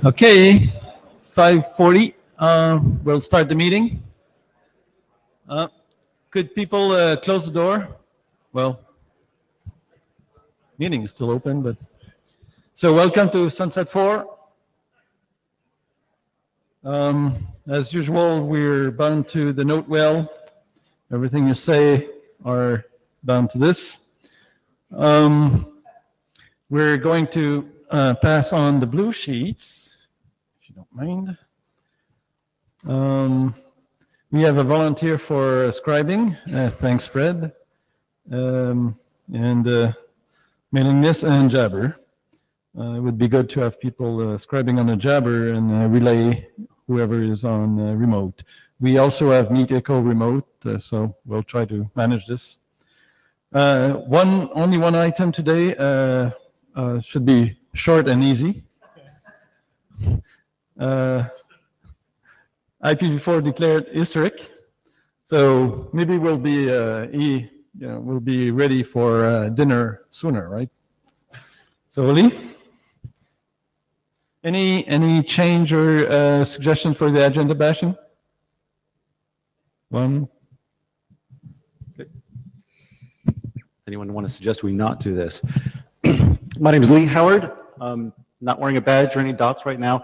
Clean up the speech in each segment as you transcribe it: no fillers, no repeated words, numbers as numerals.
Okay, 5:40. We'll start the meeting. Could people close the door? Well, meeting is still open, but so welcome to Sunset 4. As usual, we're bound to the note well. Everything you say are bound to this. We're going to pass on the blue sheets, if you don't mind. We have a volunteer for scribing. Thanks, Fred. And mailing this and Jabber. It would be good to have people scribing on the Jabber and relay whoever is on remote. We also have Meet Echo remote, so we'll try to manage this. Only one item today, should be short and easy. IPv4 declared historic, so maybe we'll be we'll be ready for dinner sooner, right? So, Oli, any change or suggestion for the agenda, Bashan? One. Okay. Anyone want to suggest we not do this? My name is Lee Howard. Not wearing a badge or any dots right now.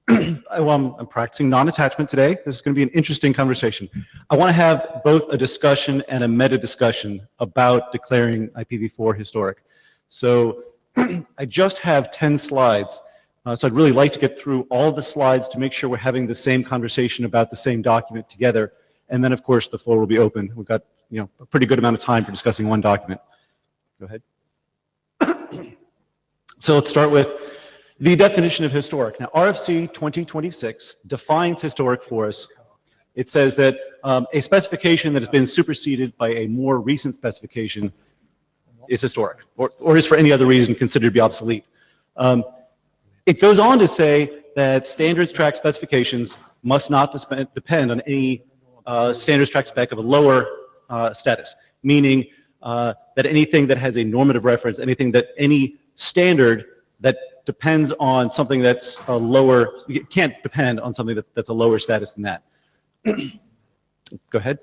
I'm practicing non-attachment today. This is going to be an interesting conversation. I want to have both a discussion and a meta discussion about declaring IPv4 historic. So I just have 10 slides. So I'd really like to get through all the slides to make sure we're having the same conversation about the same document together. And then, of course, the floor will be open. We've got a pretty good amount of time for discussing one document. Go ahead. So let's start with the definition of historic. Now, RFC 2026 defines historic for us. It says that a specification that has been superseded by a more recent specification is historic, or is for any other reason considered to be obsolete. It goes on to say that standards track specifications must not depend on any standards track spec of a lower status, meaning that anything that has a normative reference, any standard that depends on something that's a lower, it can't depend on something that's a lower status than that. Go ahead.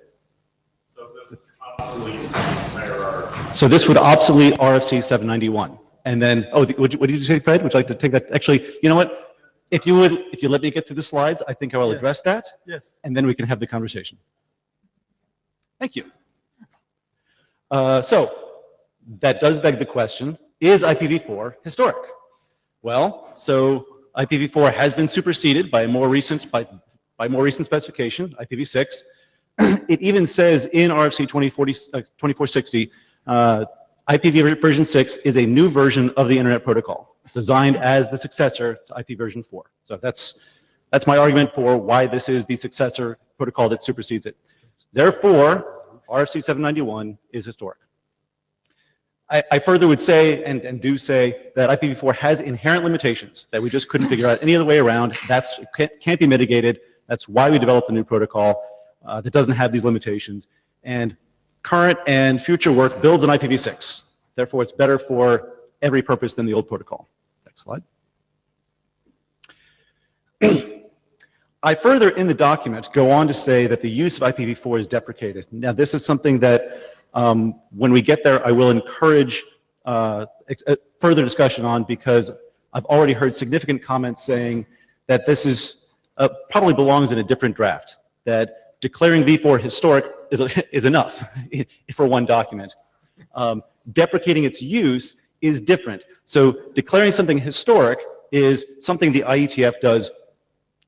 So this would obsolete RFC 791. And then, what did you say, Fred? Would you like to take that? Actually, you know what? If you let me get through the slides, I think I will address that. Yes. And then we can have the conversation. Thank you. So that does beg the question, is IPv4 historic? Well, so IPv4 has been superseded by a more recent specification, IPv6. It even says in RFC 2460, IPv version 6 is a new version of the Internet Protocol, designed as the successor to IP version 4. So that's my argument for why this is the successor protocol that supersedes it. Therefore, RFC 791 is historic. I further would say, and do say, that IPv4 has inherent limitations that we just couldn't figure out any other way around. It can't be mitigated. That's why we developed a new protocol that doesn't have these limitations. And current and future work builds on IPv6. Therefore, it's better for every purpose than the old protocol. Next slide. I further in the document go on to say that the use of IPv4 is deprecated. Now, this is something that when we get there, I will encourage further discussion on, because I've already heard significant comments saying that this is probably belongs in a different draft, that declaring v4 historic is enough for one document. Deprecating its use is different. So declaring something historic is something the IETF does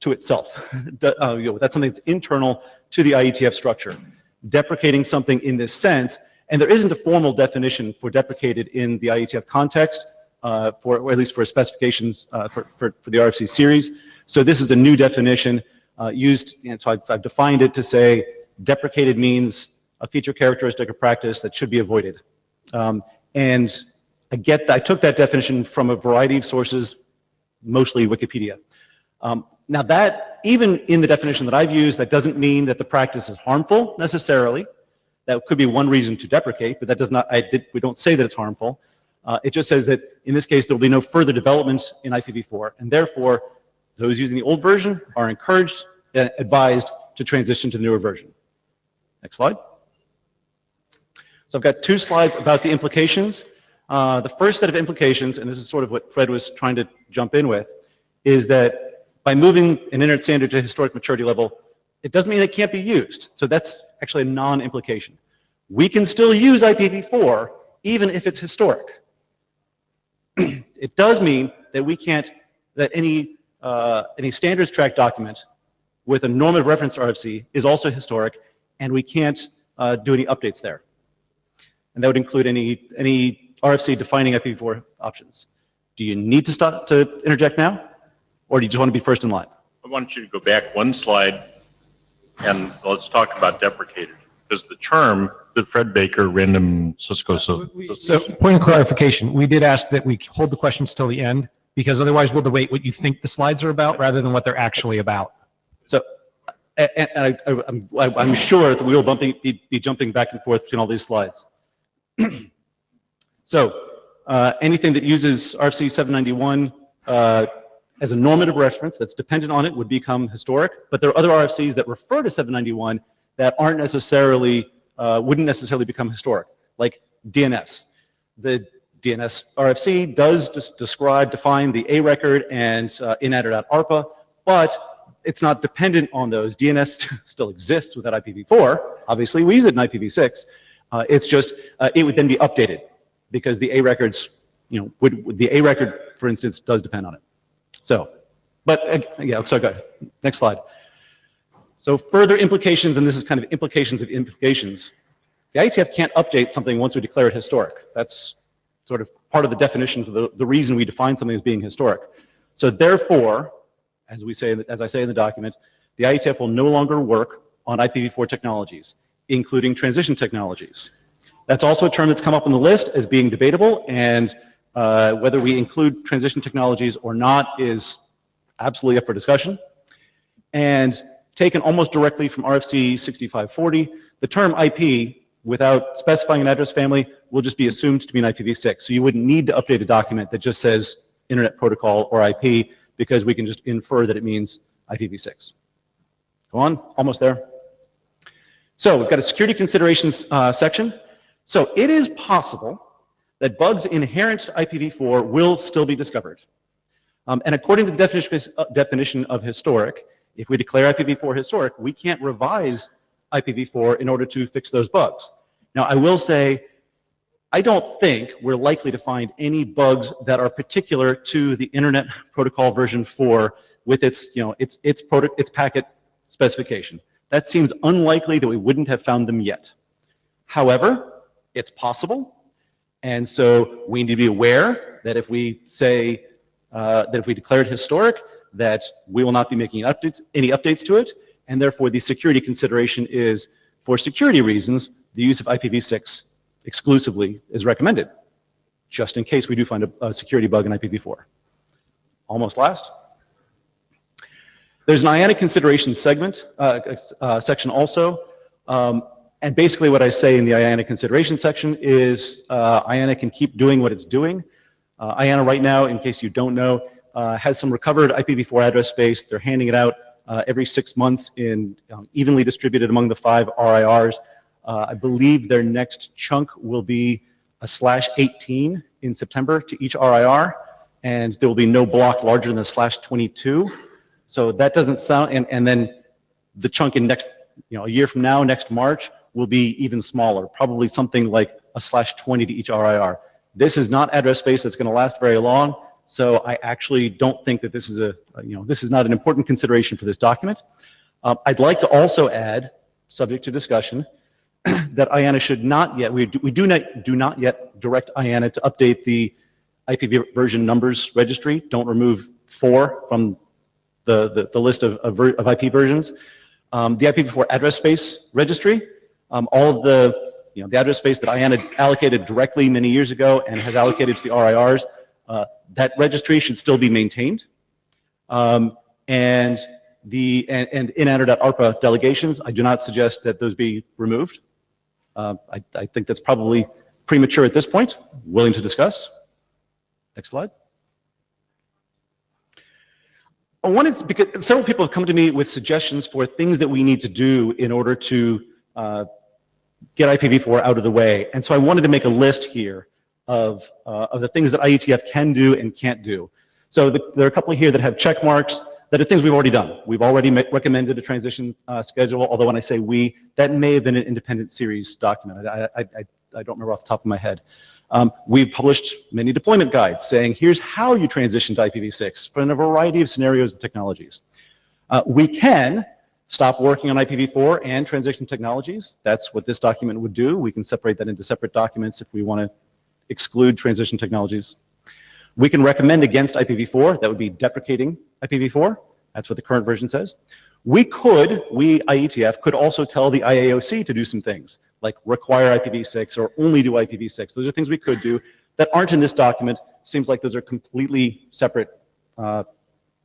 to itself. That's something that's internal to the IETF structure. Deprecating something in this sense, and there isn't a formal definition for deprecated in the IETF context, or at least for specifications for the RFC series. So this is a new definition used, and so I've defined it to say deprecated means a feature characteristic or practice that should be avoided. And I took that definition from a variety of sources, mostly Wikipedia. Now that, even in the definition that I've used, that doesn't mean that the practice is harmful necessarily. That could be one reason to deprecate, but that does not, we don't say that it's harmful. It just says that in this case, there will be no further development in IPv4, and therefore Those using the old version are encouraged and advised to transition to the newer version. Next slide. So I've got 2 slides about the implications. The first set of implications, and this is sort of what Fred was trying to jump in with, is that by moving an internet standard to historic maturity level, it doesn't mean it can't be used. So that's actually a non-implication. We can still use IPv4 even if it's historic. It does mean that we can't, that any standards track document with a normative reference to RFC is also historic, and we can't do any updates there. And that would include any RFC defining IPv4 options. Do you need to start to interject now, or do you just want to be first in line? I want you to go back 1 slide and let's talk about deprecated, because the term that Fred Baker, random Cisco. So point of clarification, we did ask that we hold the questions till the end, because otherwise we'll debate what you think the slides are about rather than what they're actually about. So, and I'm sure that we will be jumping back and forth between all these slides. So, anything that uses RFC 791 as a normative reference that's dependent on it would become historic, but there are other RFCs that refer to 791 that aren't necessarily, wouldn't necessarily become historic, like DNS. The DNS RFC does define the A record and inatter.arpa, but it's not dependent on those. DNS still exists without IPv4. Obviously, we use it in IPv6. It's just, it would then be updated because the A records, the A record, for instance, does depend on it. So, but yeah, so go ahead. Next slide. So further implications, and this is kind of implications of implications. The IETF can't update something once we declare it historic. That's sort of part of the definition for the reason we define something as being historic. So therefore, as I say in the document, the IETF will no longer work on IPv4 technologies, including transition technologies. That's also a term that's come up on the list as being debatable, and whether we include transition technologies or not is absolutely up for discussion. And taken almost directly from RFC 6540, the term IP, without specifying an address family, will just be assumed to be an IPv6. So you wouldn't need to update a document that just says Internet Protocol or IP, because we can just infer that it means IPv6. Go on, almost there. So we've got a security considerations section. So it is possible that bugs inherent to IPv4 will still be discovered. And according to the definition of historic, if we declare IPv4 historic, we can't revise IPv4 in order to fix those bugs. Now, I will say, I don't think we're likely to find any bugs that are particular to the Internet Protocol version 4 with its, its packet specification. That seems unlikely that we wouldn't have found them yet. However, it's possible. And so we need to be aware that if we say, that if we declare it historic, that we will not be making any updates to it, and therefore the security consideration is, for security reasons, the use of IPv6 exclusively is recommended, just in case we do find a security bug in IPv4. Almost last. There's an IANA consideration segment, section also, and basically what I say in the IANA consideration section is IANA can keep doing what it's doing. IANA right now, in case you don't know, has some recovered IPv4 address space. They're handing it out every 6 months in evenly distributed among the 5 RIRs. I believe their next chunk will be a /18 in September to each RIR, and there will be no block larger than a /22. So that doesn't sound, and then the chunk in next, a year from now, next March, will be even smaller, probably something like a /20 to each RIR. This is not address space that's going to last very long, so I actually don't think that this is this is not an important consideration for this document. I'd like to also add, subject to discussion, that IANA should not yet, we do not yet direct IANA to update the IP version numbers registry. Don't remove 4 from the list of IP versions. The IPv4 address space registry, all of the address space that IANA allocated directly many years ago and has allocated to the RIRs, that registry should still be maintained. And inatter.arpa delegations, I do not suggest that those be removed. I think that's probably premature at this point. Willing to discuss. Next slide. One is because several people have come to me with suggestions for things that we need to do in order to get IPv4 out of the way. And so I wanted to make a list here of the things that IETF can do and can't do. So there are a couple here that have check marks that are things we've already done. We've already recommended a transition schedule, although when I say we, that may have been an independent series document. I don't remember off the top of my head. We've published many deployment guides saying, here's how you transition to IPv6 in a variety of scenarios and technologies. We can stop working on IPv4 and transition technologies. That's what this document would do. We can separate that into separate documents if we want to exclude transition technologies. We can recommend against IPv4. That would be deprecating IPv4. That's what the current version says. We, IETF, could also tell the IAOC to do some things, like require IPv6 or only do IPv6. Those are things we could do that aren't in this document. Seems like those are completely separate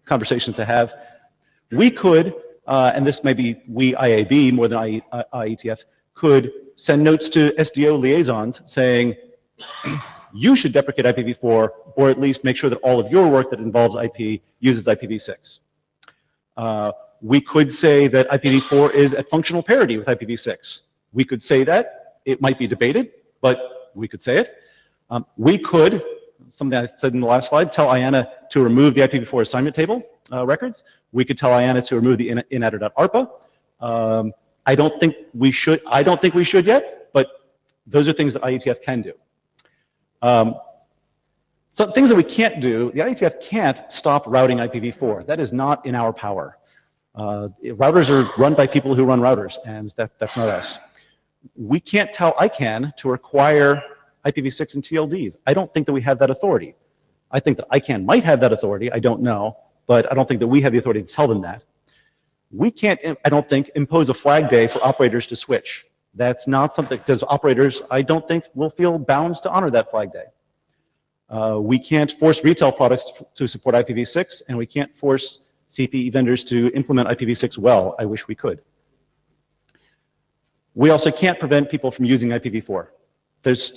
conversations to have. We could, and this may be we IAB more than IETF, could send notes to SDO liaisons saying, you should deprecate IPv4, or at least make sure that all of your work that involves IP uses IPv6. We could say that IPv4 is at functional parity with IPv6. We could say that. It might be debated, but we could say it. We could, something I said in the last slide, tell IANA to remove the IPv4 assignment table records. We could tell IANA to remove the inatter.arpa. I don't think we should yet, but those are things that IETF can do. Some things that we can't do, the IETF can't stop routing IPv4. That is not in our power. Routers are run by people who run routers, and that's not us. We can't tell ICANN to require IPv6 and TLDs. I don't think that we have that authority. I think that ICANN might have that authority, I don't know, but I don't think that we have the authority to tell them that. We can't, I don't think, impose a flag day for operators to switch. That's not something, because operators, I don't think, will feel bound to honor that flag day. We can't force retail products to support IPv6, and we can't force CPE vendors to implement IPv6 well. I wish we could. We also can't prevent people from using IPv4. There's,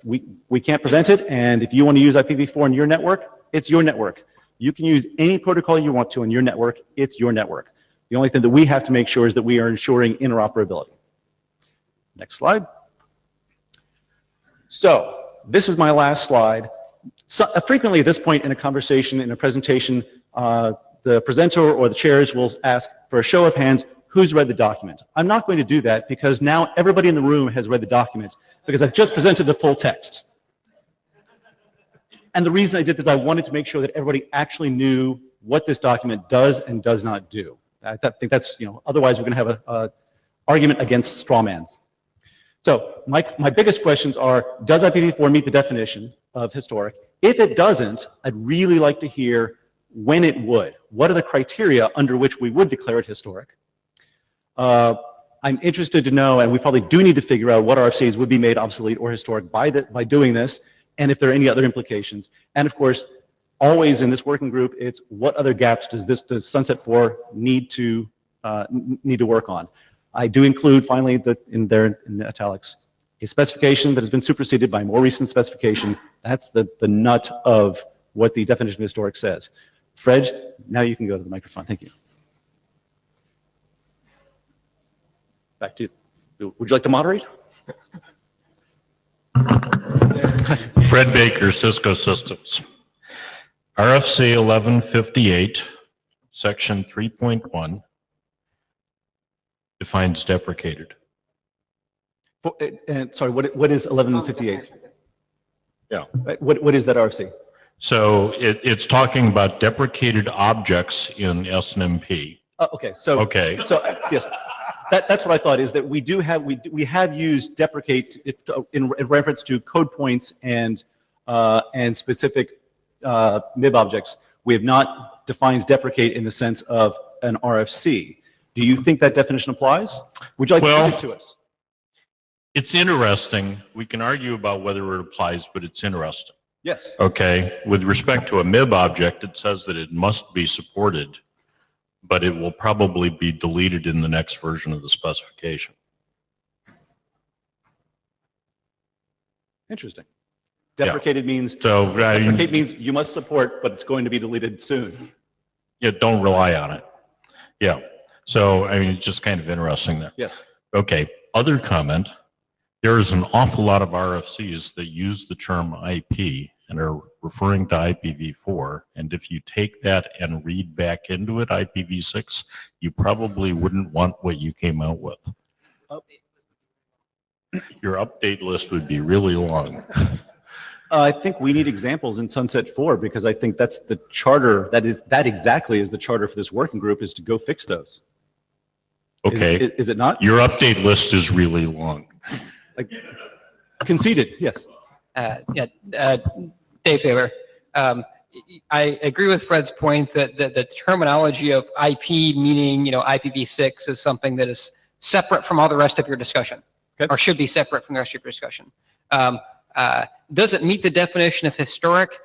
we can't prevent it, and if you want to use IPv4 in your network, it's your network. You can use any protocol you want to in your network, it's your network. The only thing that we have to make sure is that we are ensuring interoperability. Next slide. So, this is my last slide. So, frequently at this point in a conversation, in a presentation, the presenter or the chairs will ask for a show of hands, who's read the document? I'm not going to do that because now everybody in the room has read the document because I've just presented the full text. And the reason I did this, I wanted to make sure that everybody actually knew what this document does and does not do. I think that's, otherwise we're going to have an argument against strawmans. So my biggest questions are, does IPv4 meet the definition of historic? If it doesn't, I'd really like to hear when it would. What are the criteria under which we would declare it historic? I'm interested to know, and we probably do need to figure out what RFCs would be made obsolete or historic by doing this, and if there are any other implications. And of course, always in this working group, it's what other gaps does Sunset 4 need to work on? I do include, finally, in the italics, a specification that has been superseded by a more recent specification. That's the nut of what the definition of historic says. Fred, now you can go to the microphone. Thank you. Back to you. Would you like to moderate? Fred Baker, Cisco Systems. RFC 1158, section 3.1 defines deprecated. Sorry, what is 1158? Yeah. What is that RFC? So it's talking about deprecated objects in SNMP. Okay. So yes, that's what I thought is that we have used deprecate in reference to code points and specific MIB objects. We have not defined deprecate in the sense of an RFC. Do you think that definition applies? Would you like to give it to us? It's interesting. We can argue about whether it applies, but it's interesting. Yes. Okay. With respect to a MIB object, it says that it must be supported, but it will probably be deleted in the next version of the specification. Interesting. Deprecated means deprecate means you must support, but it's going to be deleted soon. Yeah, don't rely on it. Yeah. So, I mean, it's just kind of interesting there. Yes. Okay. Other comment. There's an awful lot of RFCs that use the term IP and are referring to IPv4. And if you take that and read back into it, IPv6, you probably wouldn't want what you came out with. Your update list would be really long. I think we need examples in Sunset 4 because I think that's the charter, that exactly is the charter for this working group, is to go fix those. Okay. Is it not? Your update list is really long. Like, conceded, yes. Dave Taylor. I agree with Fred's point that the terminology of IP meaning, IPv6 is something that is separate from all the rest of your discussion, okay, or should be separate from the rest of your discussion. Does it meet the definition of historic?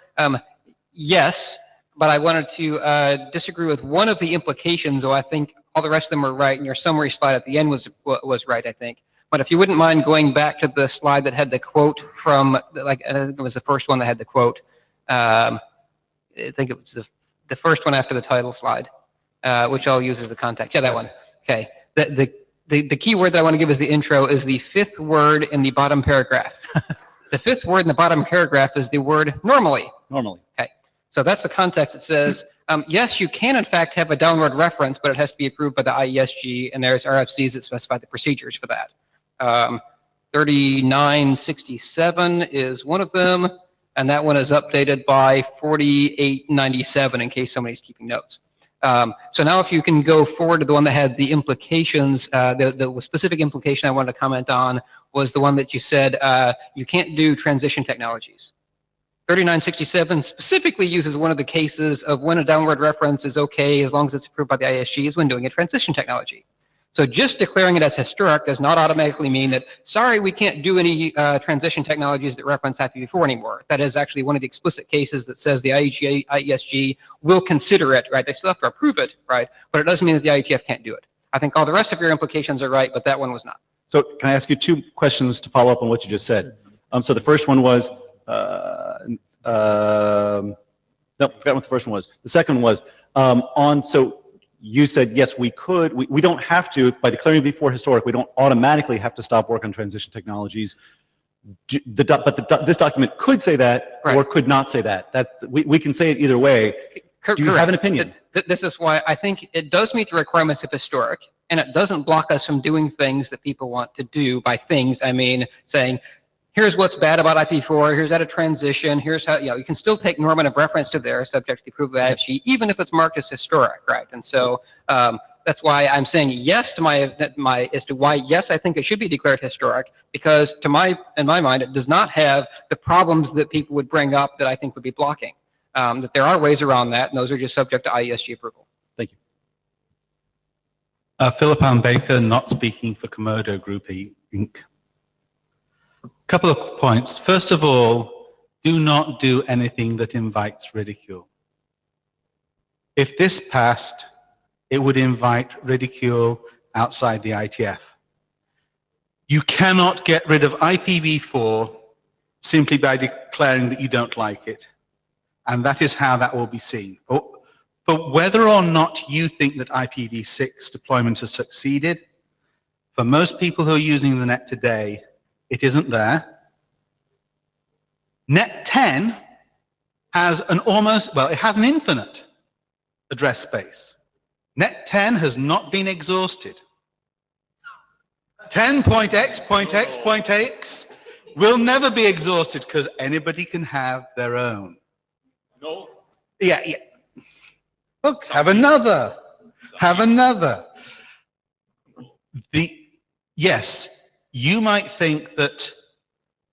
Yes, but I wanted to disagree with one of the implications, though I think all the rest of them were right, and your summary slide at the end was right, I think. But if you wouldn't mind going back to the slide that had the quote from, I think it was the first one that had the quote. I think it was the first one after the title slide, which I'll use as the context. Yeah, that one. Okay. The key word that I want to give as the intro is the fifth word in the bottom paragraph. The fifth word in the bottom paragraph is the word normally. Normally. Okay. So that's the context. It says, yes, you can in fact have a downward reference, but it has to be approved by the IESG, and there's RFCs that specify the procedures for that. 3967 is one of them, and that one is updated by 4897 in case somebody's keeping notes. So now if you can go forward to the one that had the implications, the specific implication I wanted to comment on was the one that you said you can't do transition technologies. 3967 specifically uses one of the cases of when a downward reference is okay as long as it's approved by the ISG is when doing a transition technology. So just declaring it as historic does not automatically mean that, sorry, we can't do any transition technologies that reference IPv4 anymore. That is actually one of the explicit cases that says the IESG will consider it, right? They still have to approve it, right? But it doesn't mean that the IETF can't do it. I think all the rest of your implications are right, but that one was not. So can I ask you two questions to follow up on what you just said? So the first one was, no, I forgot what the first one was. The second was, so you said, yes, we could, we don't have to, by declaring V4 historic, we don't automatically have to stop work on transition technologies. This document could say that, right, or could not say that. We can say it either way. Do you have an opinion? This is why I think it does meet the requirements of historic, and it doesn't block us from doing things that people want to do. By things, I mean saying, here's what's bad about IPv4, here's how to transition, here's how, you can still take normative reference to there subject to the approval of the IFG, even if it's marked as historic, right? And so that's why I'm saying yes to why yes, I think it should be declared historic, because in my mind, it does not have the problems that people would bring up that I think would be blocking. That there are ways around that, and those are just subject to IESG approval. Thank you. Philip Allen Baker, not speaking for Komodo Group Inc. Couple of points. First of all, do not do anything that invites ridicule. If this passed, it would invite ridicule outside the IETF. You cannot get rid of IPv4 simply by declaring that you don't like it. And that is how that will be seen. But whether or not you think that IPv6 deployment has succeeded, for most people who are using the net today, it isn't there. Net 10 has an it has an infinite address space. Net 10 has not been exhausted. 10.x.x.x will never be exhausted because anybody can have their own. No. Yeah. Look, have another. Have another. Yes, you might think that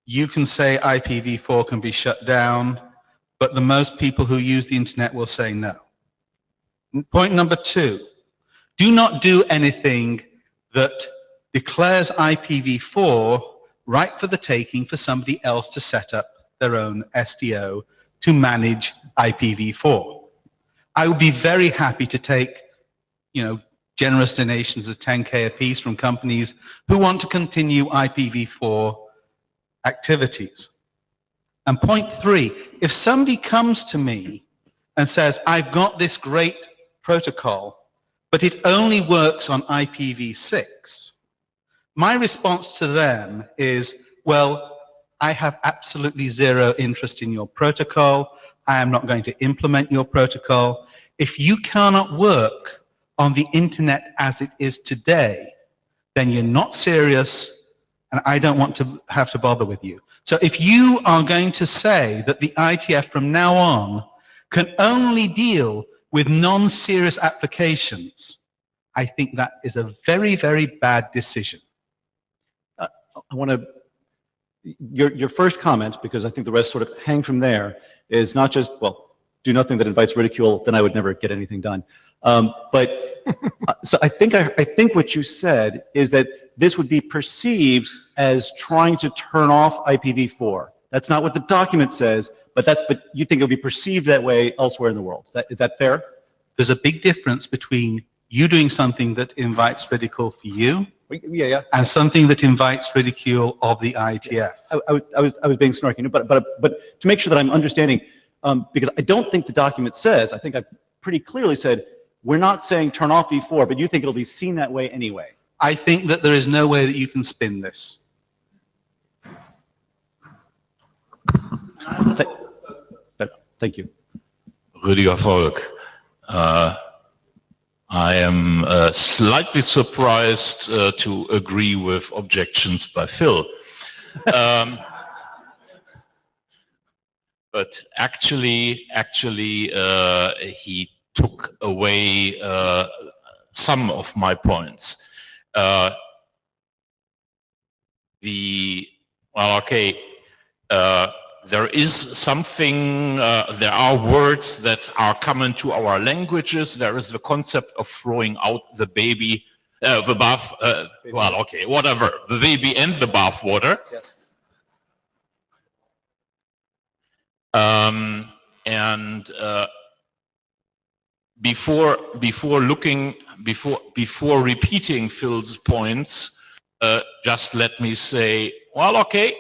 you can say IPv4 can be shut down, but the most people who use the internet will say no. Point number 2, do not do anything that declares IPv4 right for the taking for somebody else to set up their own SDO to manage IPv4. I would be very happy to take, generous donations of 10K apiece from companies who want to continue IPv4 activities. And point 3, if somebody comes to me and says, I've got this great protocol, but it only works on IPv6. My response to them is, well, I have absolutely zero interest in your protocol. I am not going to implement your protocol. If you cannot work on the internet as it is today, then you're not serious, and I don't want to have to bother with you. So if you are going to say that the IETF from now on can only deal with non-serious applications, I think that is a very, very bad decision. I want to, your first comment, because I think the rest sort of hang from there, is not just, well, do nothing that invites ridicule, then I would never get anything done. So I think what you said is that this would be perceived as trying to turn off IPv4. That's not what the document says, but you think it'll be perceived that way elsewhere in the world. Is that fair? There's a big difference between you doing something that invites ridicule for you, Yeah. and something that invites ridicule of the IETF. I was being snarky, but to make sure that I'm understanding, because I don't think the document says, I think I pretty clearly said, we're not saying turn off V4, but you think it'll be seen that way anyway. I think that there is no way that you can spin this. Thank you. Rüdiger Volk. I am slightly surprised to agree with objections by Phil. But actually, he took away some of my points. There is something, there are words that are common to our languages. There is the concept of throwing out the baby, the bath, whatever, the baby and the bath water. Yes. Before repeating Phil's points, just let me say, well, okay,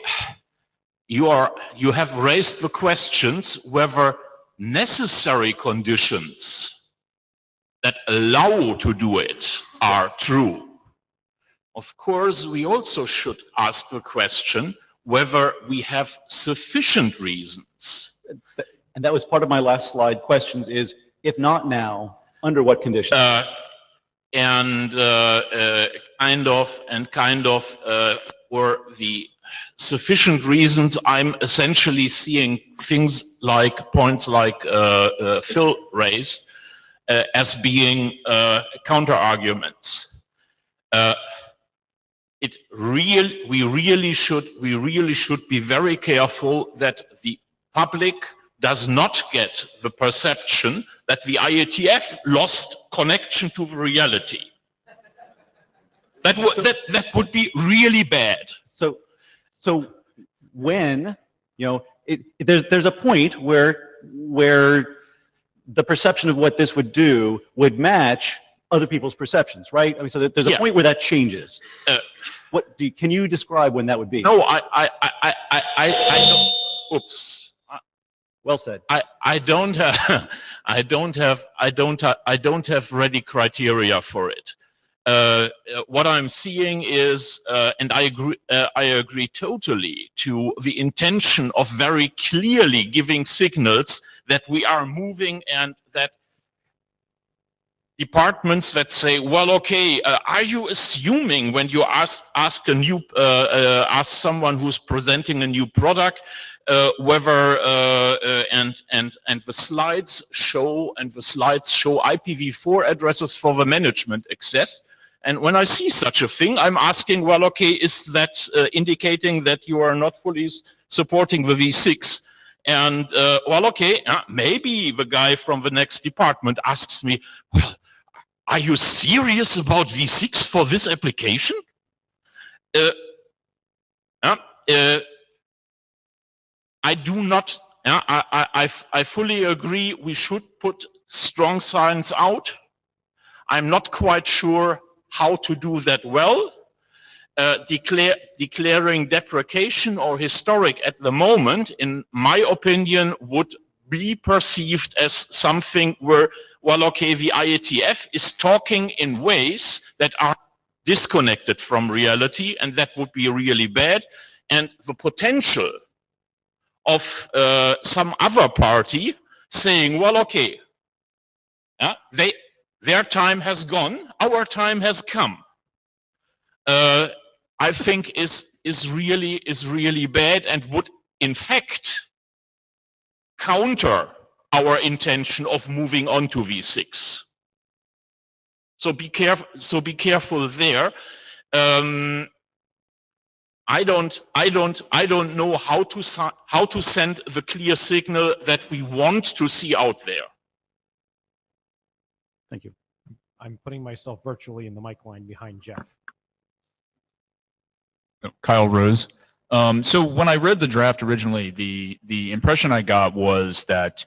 you have raised the questions whether necessary conditions that allow to do it are true. Of course, we also should ask the question whether we have sufficient reasons. And that was part of my last slide. Questions is, if not now, under what conditions? For the sufficient reasons, I'm essentially seeing things like points like Phil raised as being counter arguments. We really should be very careful that the public does not get the perception that the IETF lost connection to the reality. That would be really bad. So when, there's a point where the perception of what this would do would match other people's perceptions, right? I mean, so there's a point where that changes. Can you describe when that would be? No, I don't. Oops. Well said. I don't have ready criteria for it. What I'm seeing is, and I agree totally to the intention of very clearly giving signals that we are moving, and that departments that say, well, okay, are you assuming when you ask someone who's presenting a new product whether and the slides show IPv4 addresses for the management access? And when I see such a thing, I'm asking, well, okay, is that indicating that you are not fully supporting the V6? And well, okay, maybe the guy from the next department asks me, well, are you serious about V6 for this application? I do not, I fully agree we should put strong signs out. I'm not quite sure how to do that well. Declaring deprecation or historic at the moment, in my opinion, would be perceived as something where, well, okay, the IETF is talking in ways that are disconnected from reality, and that would be really bad. And the potential of some other party saying, well, okay, their time has gone, our time has come, I think is really bad, and would in fact counter our intention of moving on to V6. So be careful there. I don't know how to send the clear signal that we want to see out there. Thank you. I'm putting myself virtually in the mic line behind Jeff. Kyle Rose. So when I read the draft originally, the impression I got was that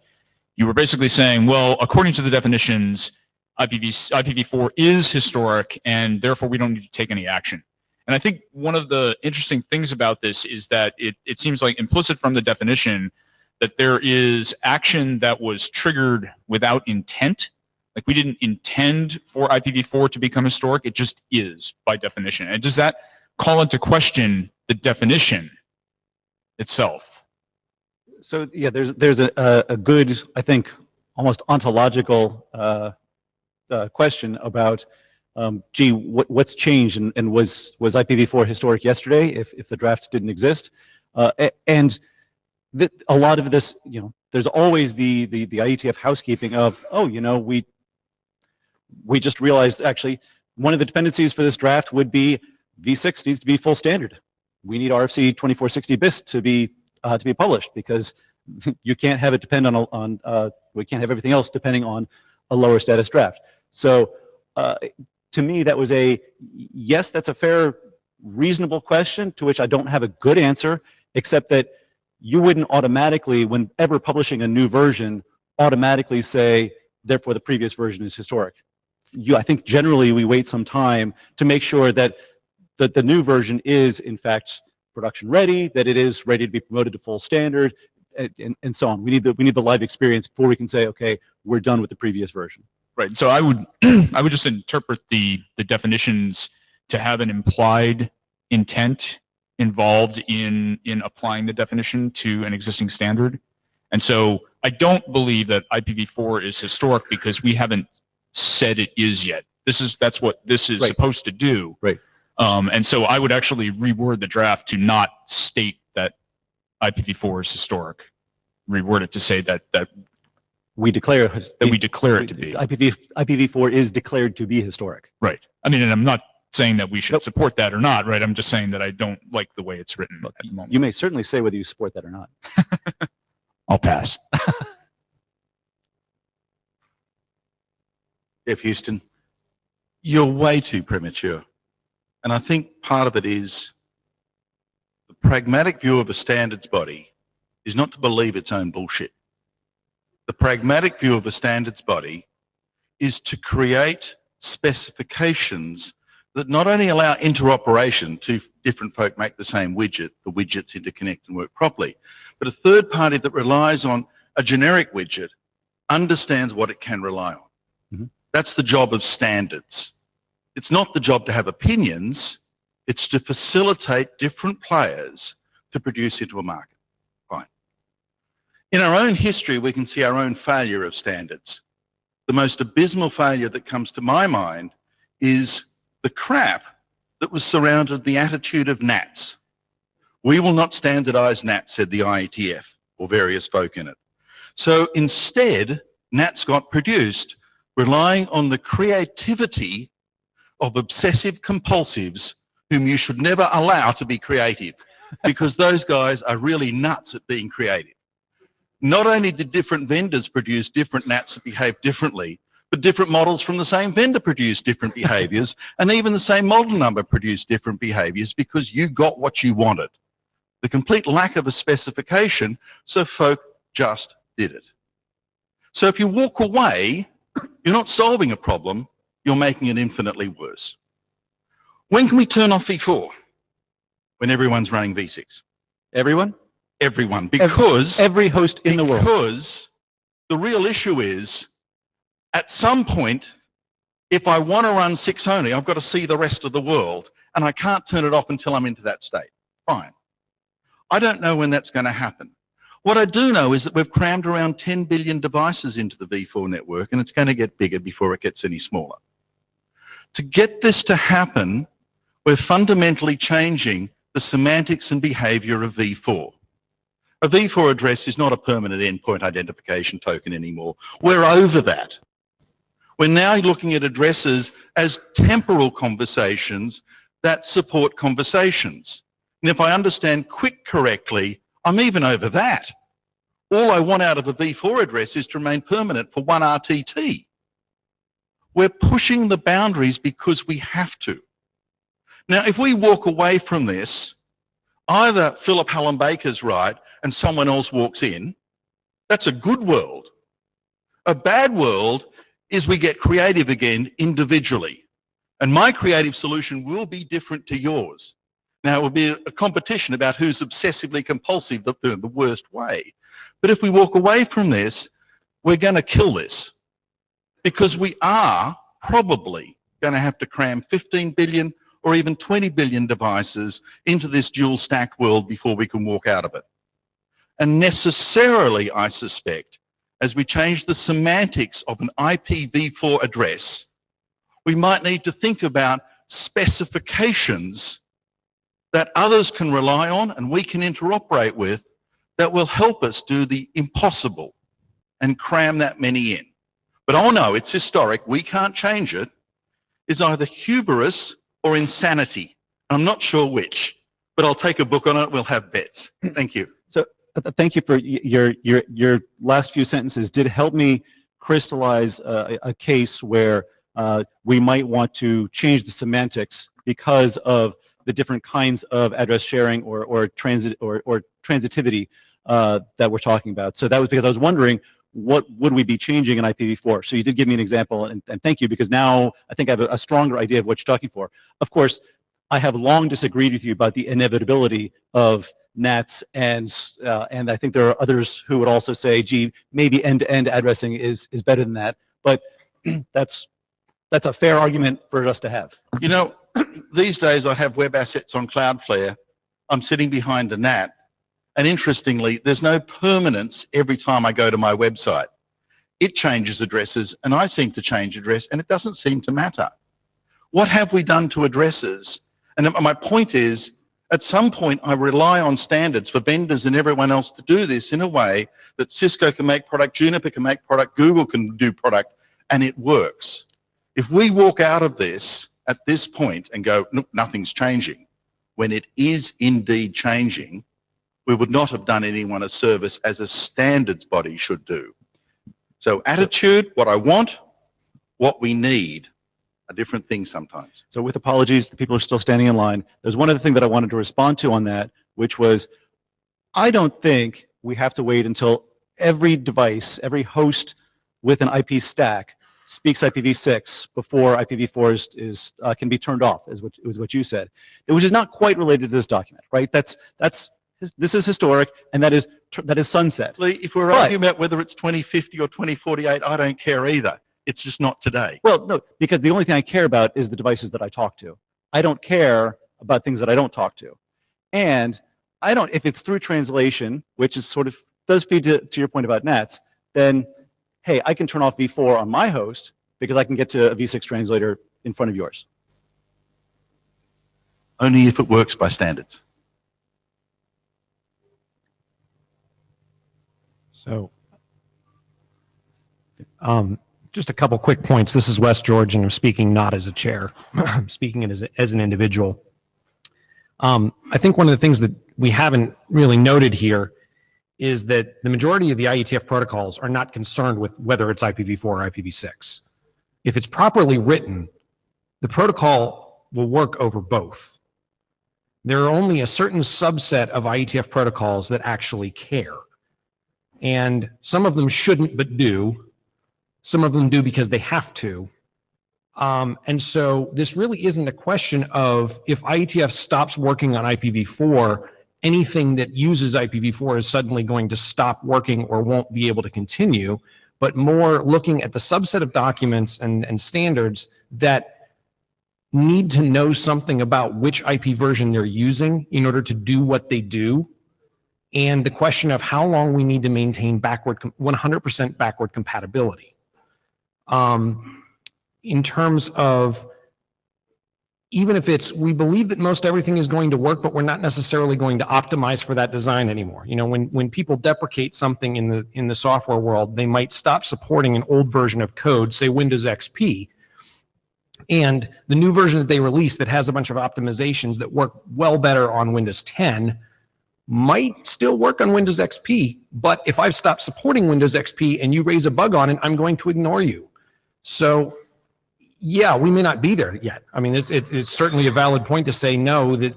you were basically saying, well, according to the definitions, IPv4 is historic, and therefore we don't need to take any action. And I think one of the interesting things about this is that it seems like implicit from the definition that there is action that was triggered without intent. Like we didn't intend for IPv4 to become historic, it just is by definition. And does that call into question the definition itself? So yeah, there's a good, I think, almost ontological question about, gee, what's changed, and was IPv4 historic yesterday if the draft didn't exist? And a lot of this, there's always the IETF housekeeping of, oh, we just realized actually one of the dependencies for this draft would be V6 needs to be full standard. We need RFC 2460 BIS to be published, because you can't have it depend on we can't have everything else depending on a lower status draft. So to me, that was yes, that's a fair, reasonable question to which I don't have a good answer, except that you wouldn't automatically, whenever publishing a new version, automatically say, therefore the previous version is historic. I think generally we wait some time to make sure that the new version is in fact production ready, that it is ready to be promoted to full standard, and so on. We need the live experience before we can say, okay, we're done with the previous version. Right. So I would just interpret the definitions to have an implied intent involved in applying the definition to an existing standard. And so I don't believe that IPv4 is historic because we haven't said it is yet. That's what this is supposed to do. Right. And so I would actually reword the draft to not state that IPv4 is historic. Reword it to say that we declare it to be. IPv4 is declared to be historic. Right. I mean, and I'm not saying that we should support that or not, right? I'm just saying that I don't like the way it's written at the moment. You may certainly say whether you support that or not. I'll pass. Jeff Houston, you're way too premature. And I think part of it is the pragmatic view of a standards body is not to believe its own bullshit. The pragmatic view of a standards body is to create specifications that not only allow interoperation, two different folk make the same widget, the widgets interconnect and work properly, but a third party that relies on a generic widget understands what it can rely on. Mm-hmm. That's the job of standards. It's not the job to have opinions, it's to facilitate different players to produce into a market. Fine. In our own history, we can see our own failure of standards. The most abysmal failure that comes to my mind is the crap that was surrounded the attitude of NATs. We will not standardize NAT, said the IETF, or various folk in it. So instead, NATs got produced relying on the creativity of obsessive compulsives whom you should never allow to be creative, because those guys are really nuts at being creative. Not only did different vendors produce different NATs that behave differently, but different models from the same vendor produce different behaviors, and even the same model number produced different behaviors because you got what you wanted. The complete lack of a specification, so folk just did it. So if you walk away, you're not solving a problem, you're making it infinitely worse. When can we turn off V4? When everyone's running V6. Everyone? Everyone, because every host in the world. Because The real issue is, at some point, if I want to run 6 only, I've got to see the rest of the world, and I can't turn it off until I'm into that state. Fine. I don't know when that's going to happen. What I do know is that we've crammed around 10 billion devices into the V4 network, and it's going to get bigger before it gets any smaller. To get this to happen, we're fundamentally changing the semantics and behavior of V4. A V4 address is not a permanent endpoint identification token anymore. We're over that. We're now looking at addresses as temporal conversations that support conversations. And if I understand quick correctly, I'm even over that. All I want out of a V4 address is to remain permanent for one RTT. We're pushing the boundaries because we have to. Now, if we walk away from this, either Philip Hallam-Baker's right and someone else walks in, that's a good world. A bad world is we get creative again individually. And my creative solution will be different to yours. Now, it will be a competition about who's obsessively compulsive the worst way. But if we walk away from this, we're going to kill this. Because we are probably going to have to cram 15 billion or even 20 billion devices into this dual stack world before we can walk out of it. And necessarily, I suspect, as we change the semantics of an IPv4 address, we might need to think about specifications that others can rely on and we can interoperate with that will help us do the impossible and cram that many in. But oh no, it's historic, we can't change it, is either hubris or insanity. I'm not sure which, but I'll take a book on it, we'll have bets. Thank you. So thank you for your last few sentences did help me crystallize a case where we might want to change the semantics because of the different kinds of address sharing or transitivity that we're talking about. So that was because I was wondering, what would we be changing in IPv4? So you did give me an example, and thank you, because now I think I have a stronger idea of what you're talking for. Of course, I have long disagreed with you about the inevitability of NATs, and I think there are others who would also say, gee, maybe end-to-end addressing is better than that. But that's a fair argument for us to have. You know, these days I have web assets on Cloudflare. I'm sitting behind a NAT. And interestingly, there's no permanence every time I go to my website. It changes addresses, and I seem to change address, and it doesn't seem to matter. What have we done to addresses? And my point is, at some point, I rely on standards for vendors and everyone else to do this in a way that Cisco can make product, Juniper can make product, Google can do product, and it works. If we walk out of this at this point and go, nope, nothing's changing, when it is indeed changing, we would not have done anyone a service as a standards body should do. So attitude, what I want, what we need, are different things sometimes. So with apologies, the people are still standing in line. There's one other thing that I wanted to respond to on that, which was, I don't think we have to wait until every device, every host with an IP stack speaks IPv6 before IPv4 can be turned off, is what you said, which is not quite related to this document, right? This is historic, and that is sunset. Lee, if we're arguing about whether it's 2050 or 2048, I don't care either. It's just not today. Well, no, because the only thing I care about is the devices that I talk to. I don't care about things that I don't talk to. And if it's through translation, which is sort of, does feed to your point about NATs, then, hey, I can turn off v4 on my host because I can get to a v6 translator in front of yours. Only if it works by standards. So, just a couple quick points. This is Wes George, and I'm speaking not as a chair. I'm speaking as an individual. I think one of the things that we haven't really noted here is that the majority of the IETF protocols are not concerned with whether it's IPv4 or IPv6. If it's properly written, the protocol will work over both. There are only a certain subset of IETF protocols that actually care. And some of them shouldn't but do. Some of them do because they have to. And so this really isn't a question of if IETF stops working on IPv4, anything that uses IPv4 is suddenly going to stop working or won't be able to continue. but more looking at the subset of documents and standards that need to know something about which IP version they're using in order to do what they do, and the question of how long we need to maintain 100% backward compatibility. In terms of, even if we believe that most everything is going to work, but we're not necessarily going to optimize for that design anymore. You know, when people deprecate something in the software world, they might stop supporting an old version of code, say Windows XP, and the new version that they release that has a bunch of optimizations that work well better on Windows 10 might still work on Windows XP, but if I've stopped supporting Windows XP and you raise a bug on it, I'm going to ignore you. So yeah, we may not be there yet. I mean, it's certainly a valid point to say no, that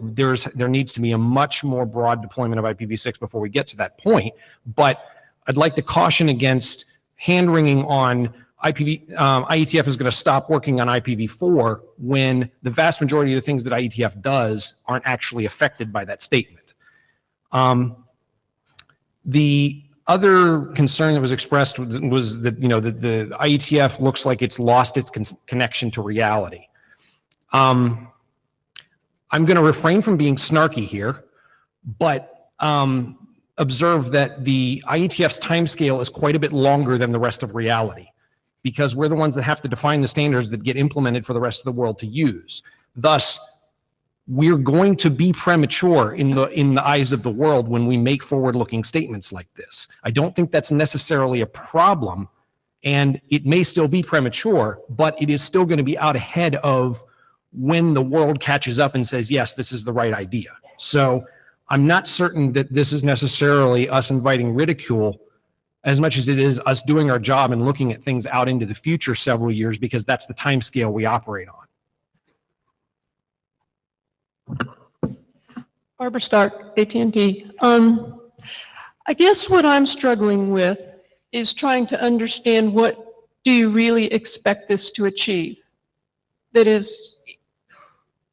there needs to be a much more broad deployment of IPv6 before we get to that point. But I'd like to caution against hand-wringing on IETF is going to stop working on IPv4 when the vast majority of the things that IETF does aren't actually affected by that statement. The other concern that was expressed was that, you know, the IETF looks like it's lost its connection to reality. I'm going to refrain from being snarky here, but observe that the IETF's timescale is quite a bit longer than the rest of reality, because we're the ones that have to define the standards that get implemented for the rest of the world to use. Thus, we're going to be premature in the eyes of the world when we make forward-looking statements like this. I don't think that's necessarily a problem, and it may still be premature, but it is still going to be out ahead of when the world catches up and says, yes, this is the right idea. So I'm not certain that this is necessarily us inviting ridicule as much as it is us doing our job and looking at things out into the future several years, because that's the time scale we operate on. Barbara Stark, AT&T. I guess what I'm struggling with is trying to understand, what do you really expect this to achieve? That is,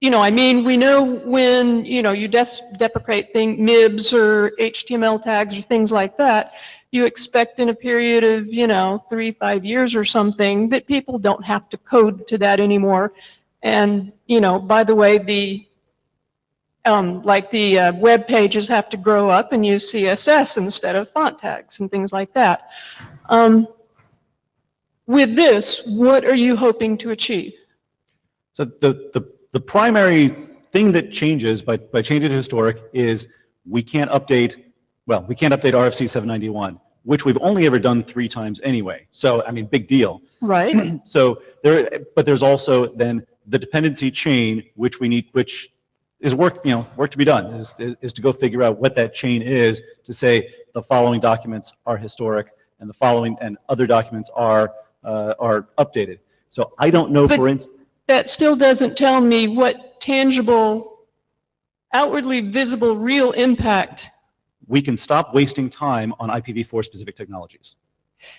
you know, I mean, we know when, you know, you deprecate MIBs or HTML tags or things like that, you expect in a period of, you know, 3-5 years or something that people don't have to code to that anymore. And, you know, by the way, the web pages have to grow up and use CSS instead of font tags and things like that. With this, what are you hoping to achieve? So the primary thing that changes by changing to historic is we can't update RFC 791, which we've only ever done 3 times anyway. So, I mean, big deal. Right. So but there's also then the dependency chain, which is work to be done, is to go figure out what that chain is, to say the following documents are historic and the following and other documents are updated. So I don't know, for instance. That still doesn't tell me what tangible, outwardly visible, real impact. We can stop wasting time on IPv4 specific technologies.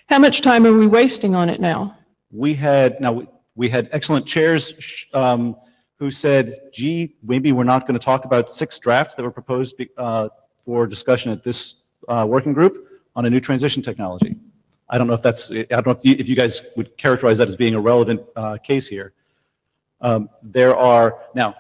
How much time are we wasting on it now? We had excellent chairs who said, gee, maybe we're not going to talk about 6 drafts that were proposed for discussion at this working group on a new transition technology. I don't know if you guys would characterize that as being a relevant case here. Now,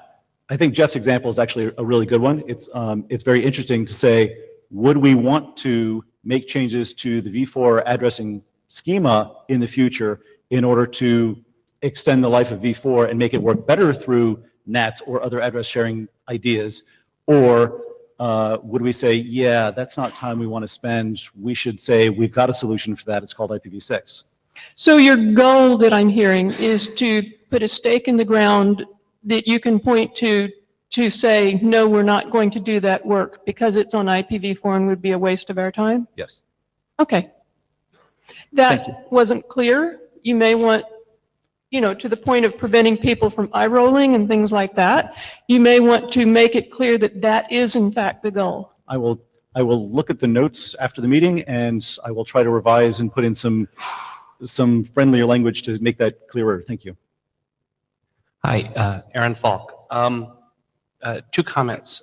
I think Jeff's example is actually a really good one. It's very interesting to say, would we want to make changes to the v4 addressing schema in the future in order to extend the life of v4 and make it work better through NATs or other address sharing ideas? Or would we say, yeah, that's not time we want to spend. We should say we've got a solution for that. It's called IPv6. So your goal that I'm hearing is to put a stake in the ground that you can point to say, no, we're not going to do that work because it's on IPv4 and would be a waste of our time? Yes. Okay. That wasn't clear. You may want, to the point of preventing people from eye-rolling and things like that, you may want to make it clear that that is in fact the goal. I will look at the notes after the meeting, and I will try to revise and put in some friendlier language to make that clearer. Thank you. Hi, Aaron Falk. 2 comments.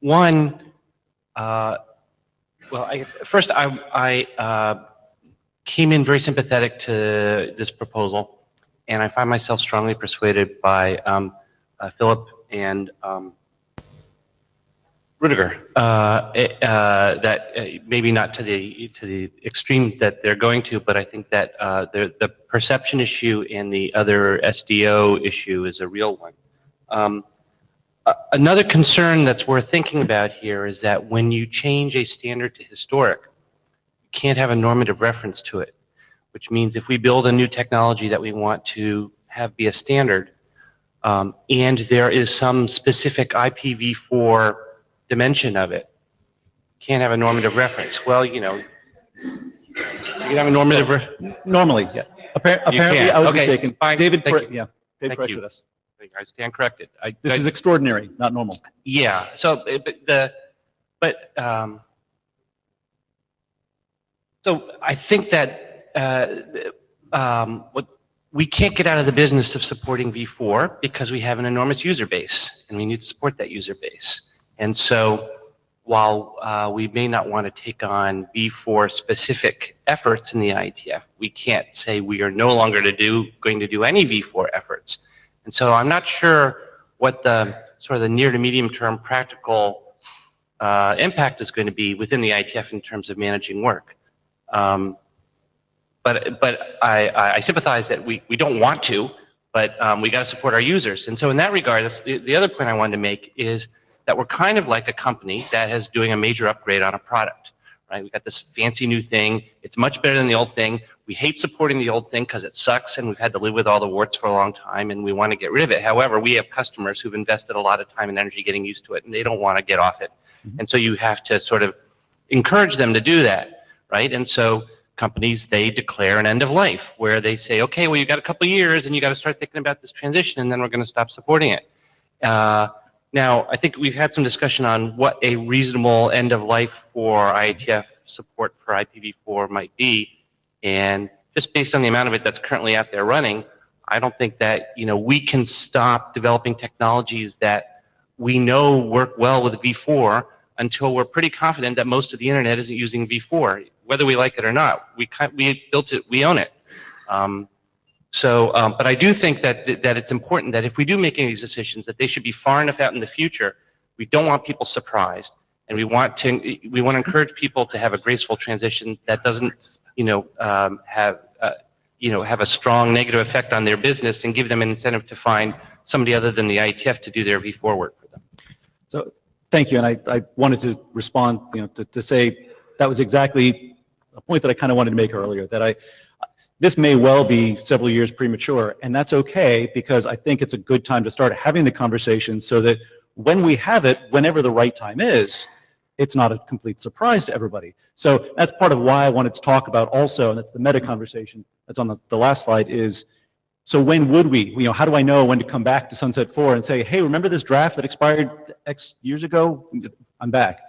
One, well, I guess first I came in very sympathetic to this proposal, and I find myself strongly persuaded by Philip and Rudiger that maybe not to the extreme that they're going to, but I think that the perception issue and the other SDO issue is a real one. Another concern that's worth thinking about here is that when you change a standard to historic, you can't have a normative reference to it, which means if we build a new technology that we want to have be a standard, and there is some specific IPv4 dimension of it, can't have a normative reference. Well, you know, you can have a normative. Normally, yeah. Apparently, can. I was Okay, mistaken. fine. David, Thank you. David Thank corrected you. us. I stand corrected. This is extraordinary, not normal. Yeah. So, so I think that what we can't get out of the business of supporting v4 because we have an enormous user base, and we need to support that user base. And so, while we may not want to take on v4 specific efforts in the IETF, we can't say we are no longer going to do any v4 efforts. And so, I'm not sure what the sort of the near to medium term practical impact is going to be within the IETF in terms of managing work. But I sympathize that we don't want to, but we got to support our users. And so in that regard, that's the other point I wanted to make is that we're kind of like a company that is doing a major upgrade on a product, right? We got this fancy new thing. It's much better than the old thing. We hate supporting the old thing because it sucks and we've had to live with all the warts for a long time and we want to get rid of it. However, we have customers who've invested a lot of time and energy getting used to it and they don't want to get off it. And so you have to sort of encourage them to do that, right? And so companies, they declare an end of life where they say, okay, well, you got a couple of years and you got to start thinking about this transition and then we're going to stop supporting it. Now, I think we've had some discussion on what a reasonable end of life for IETF support for IPv4 might be. And just based on the amount of it that's currently out there running, I don't think that, you know, we can stop developing technologies that we know work well with v4 until we're pretty confident that most of the internet isn't using v4, whether we like it or not. We built it, we own it. But I do think that it's important that if we do make any of these decisions, that they should be far enough out in the future. We don't want people surprised, and we want to encourage people to have a graceful transition that doesn't, have a strong negative effect on their business, and give them an incentive to find somebody other than the IETF to do their v4 work for them. So, thank you, and I wanted to respond, to say that was exactly a point that I kind of wanted to make earlier, that this may well be several years premature, and that's okay, because I think it's a good time to start having the conversation so that when we have it, whenever the right time is, it's not a complete surprise to everybody. So that's part of why I wanted to talk about also, and that's the meta conversation that's on the last slide, is so when would we, how do I know when to come back to Sunset 4 and say, hey, remember this draft that expired X years ago? I'm back.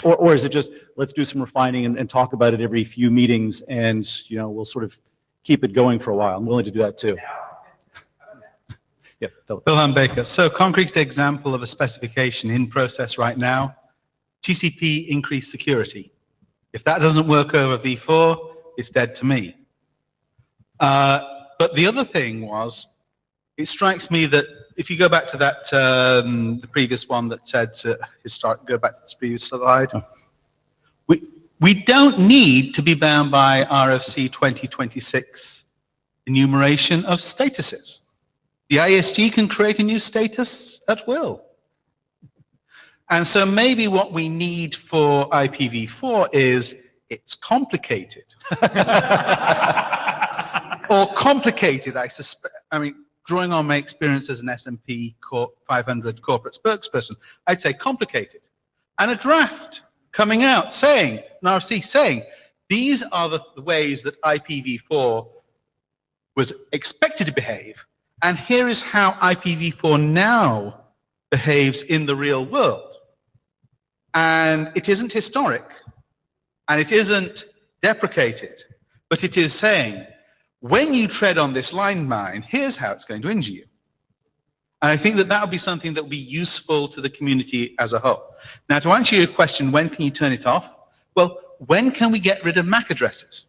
Or is it just, let's do some refining and talk about it every few meetings and, we'll sort of keep it going for a while. I'm willing to do that too. Yeah, Philip. Wilhelm Baker. So concrete example of a specification in process right now, TCP increased security. If that doesn't work over v4, it's dead to me. But the other thing was, it strikes me that if you go back to that, the previous one that said go back to this previous slide, we don't need to be bound by RFC 2026 enumeration of statuses. The ISG can create a new status at will. And so maybe what we need for IPv4 is it's complicated. Or complicated, I suspect. I mean, drawing on my experience as an S&P 500 corporate spokesperson, I'd say complicated. And a draft coming out saying, an RFC saying, these are the ways that IPv4 was expected to behave, and here is how IPv4 now behaves in the real world. And it isn't historic, and it isn't deprecated, but it is saying, when you tread on this landmine, here's how it's going to injure you. And I think that would be something that would be useful to the community as a whole. Now, to answer your question, when can you turn it off? Well, when can we get rid of MAC addresses?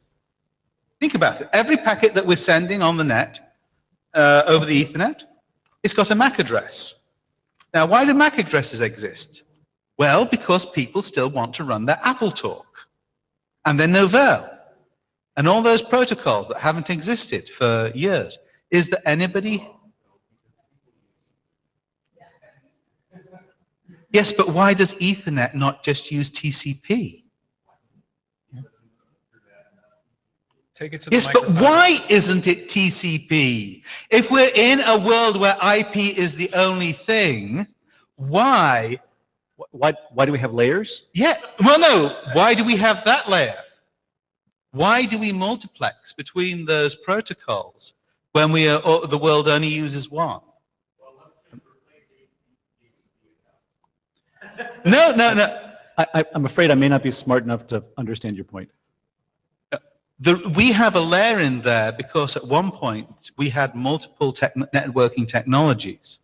Think about it. Every packet that we're sending on the net, over the Ethernet, it's got a MAC address. Now, why do MAC addresses exist? Well, because people still want to run their Apple Talk and their Novell and all those protocols that haven't existed for years. Is there anybody? Yes, but why does Ethernet not just use TCP? Take it to the Yes, but why isn't it TCP? If we're in a world where IP is the only thing, why? Why do we have layers? Yeah, well, no. Why do we have that layer? Why do we multiplex between those protocols when the world only uses one? No. I'm afraid I may not be smart enough to understand your point. We have a layer in there because at one point we had multiple networking technologies,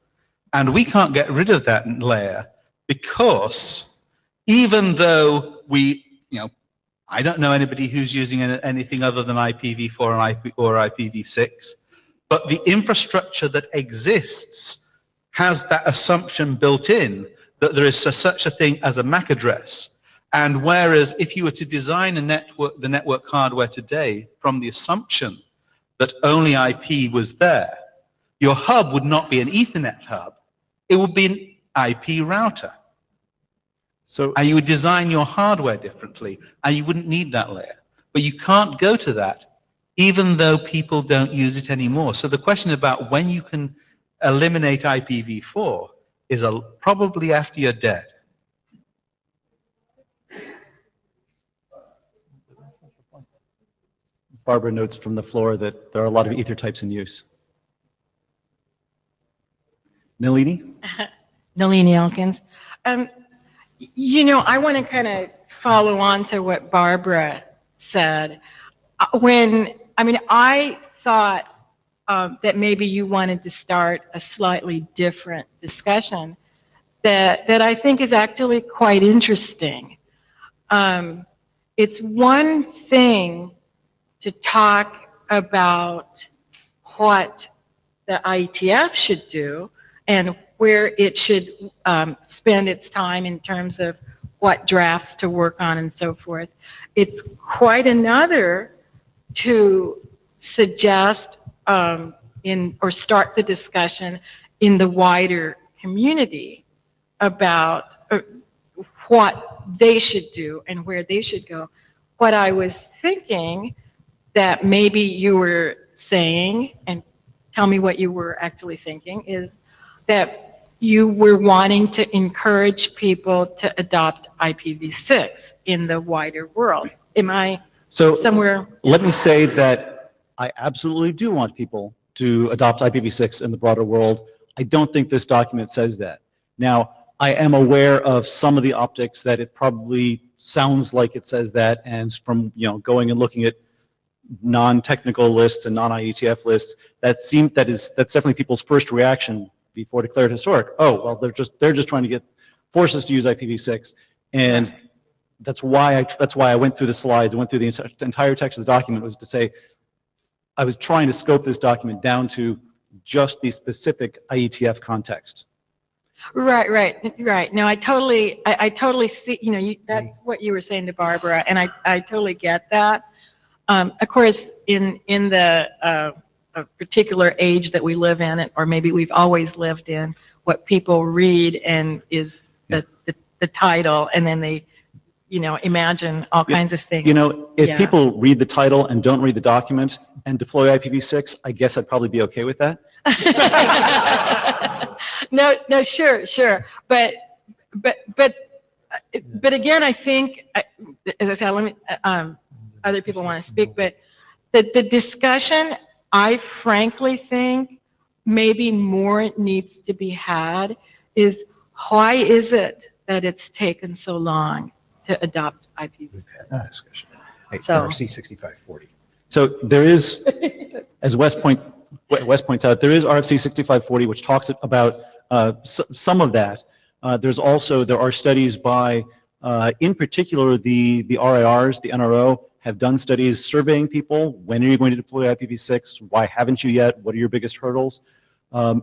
and we can't get rid of that layer because even though I don't know anybody who's using anything other than IPv4 or IPv6, but the infrastructure that exists has that assumption built in that there is such a thing as a MAC address. And whereas if you were to design the network hardware today from the assumption that only IP was there, your hub would not be an Ethernet hub. It would be an IP router. And you would design your hardware differently, and you wouldn't need that layer. But you can't go to that, even though people don't use it anymore. So the question about when you can eliminate IPv4 is probably after you're dead. Barbara notes from the floor that there are a lot of ether types in use. Nalini? Nalini Elkins. I want to kind of follow on to what Barbara said. I thought that maybe you wanted to start a slightly different discussion that I think is actually quite interesting. It's one thing to talk about what the IETF should do and where it should spend its time in terms of what drafts to work on and so forth. It's quite another to suggest or start the discussion in the wider community about what they should do and where they should go. What I was thinking that maybe you were saying, and tell me what you were actually thinking, is that you were wanting to encourage people to adopt IPv6 in the wider world. Am I somewhere? Let me say that I absolutely do want people to adopt IPv6 in the broader world. I don't think this document says that. Now, I am aware of some of the optics that it probably sounds like it says that, and from going and looking at non-technical lists and non-IETF lists, that's definitely people's first reaction before declared historic. Oh, well, they're just trying to force us to use IPv6, and that's why I went through the slides. I went through the entire text of the document, was to say I was trying to scope this document down to just the specific IETF context. Right. No, I totally see. That's what you were saying to Barbara, and I totally get that. Of course, in the a particular age that we live in, or maybe we've always lived in, what people read and is the title, and then they, imagine all kinds of things. If people read the title and don't read the document and deploy IPv6, I guess I'd probably be okay with that. No, sure. But again, I think, as I said, other people want to speak, but the discussion, I frankly think maybe more needs to be had is, why is it that it's taken so long to adopt IPv6? RFC 6540. So there is, as Wes points out, there is RFC 6540, which talks about some of that. There are studies by, in particular, the RIRs, the NRO, have done studies surveying people. When are you going to deploy IPv6? Why haven't you yet? What are your biggest hurdles? And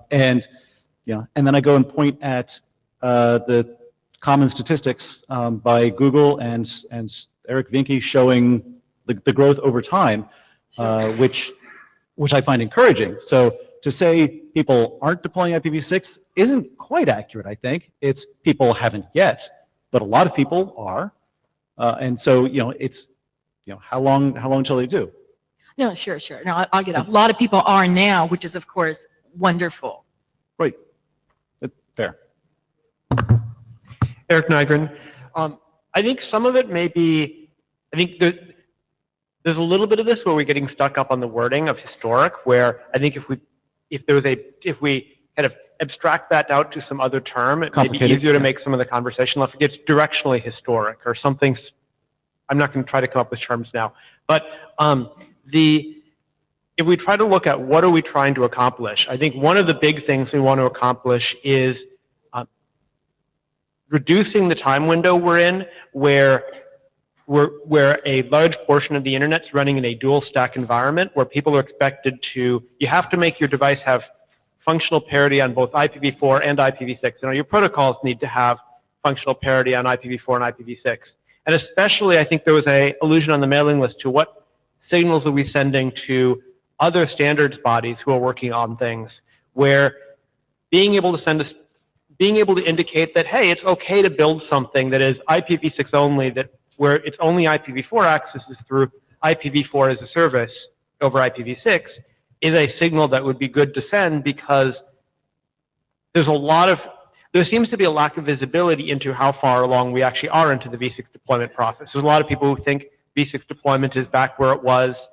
then I go and point at the common statistics by Google and Eric Vinke showing the growth over time, which I find encouraging. So to say people aren't deploying IPv6 isn't quite accurate, I think. It's people haven't yet, but a lot of people are. And so, it's, how long till they do? No, sure. No, I'll get off. A lot of people are now, which is, of course, wonderful. Right. Fair. Eric Nygren. I think some of it may be, I think there's a little bit of this where we're getting stuck up on the wording of historic, where I think if we kind of abstract that out to some other term, it may be easier to make some of the conversation. If it gets directionally historic or something, I'm not going to try to come up with terms now, but if we try to look at what are we trying to accomplish, I think one of the big things we want to accomplish is reducing the time window we're in where a large portion of the internet's running in a dual stack environment where people are expected to, you have to make your device have functional parity on both IPv4 and IPv6. Your protocols need to have functional parity on IPv4 and IPv6. And especially, I think there was an allusion on the mailing list to what signals are we sending to other standards bodies who are working on things, where being able to indicate that, hey, it's okay to build something that is IPv6 only, where it's only IPv4 access is through IPv4 as a service over IPv6, is a signal that would be good to send, because there seems to be a lack of visibility into how far along we actually are into the v6 deployment process. There's a lot of people who think v6 deployment is back where it was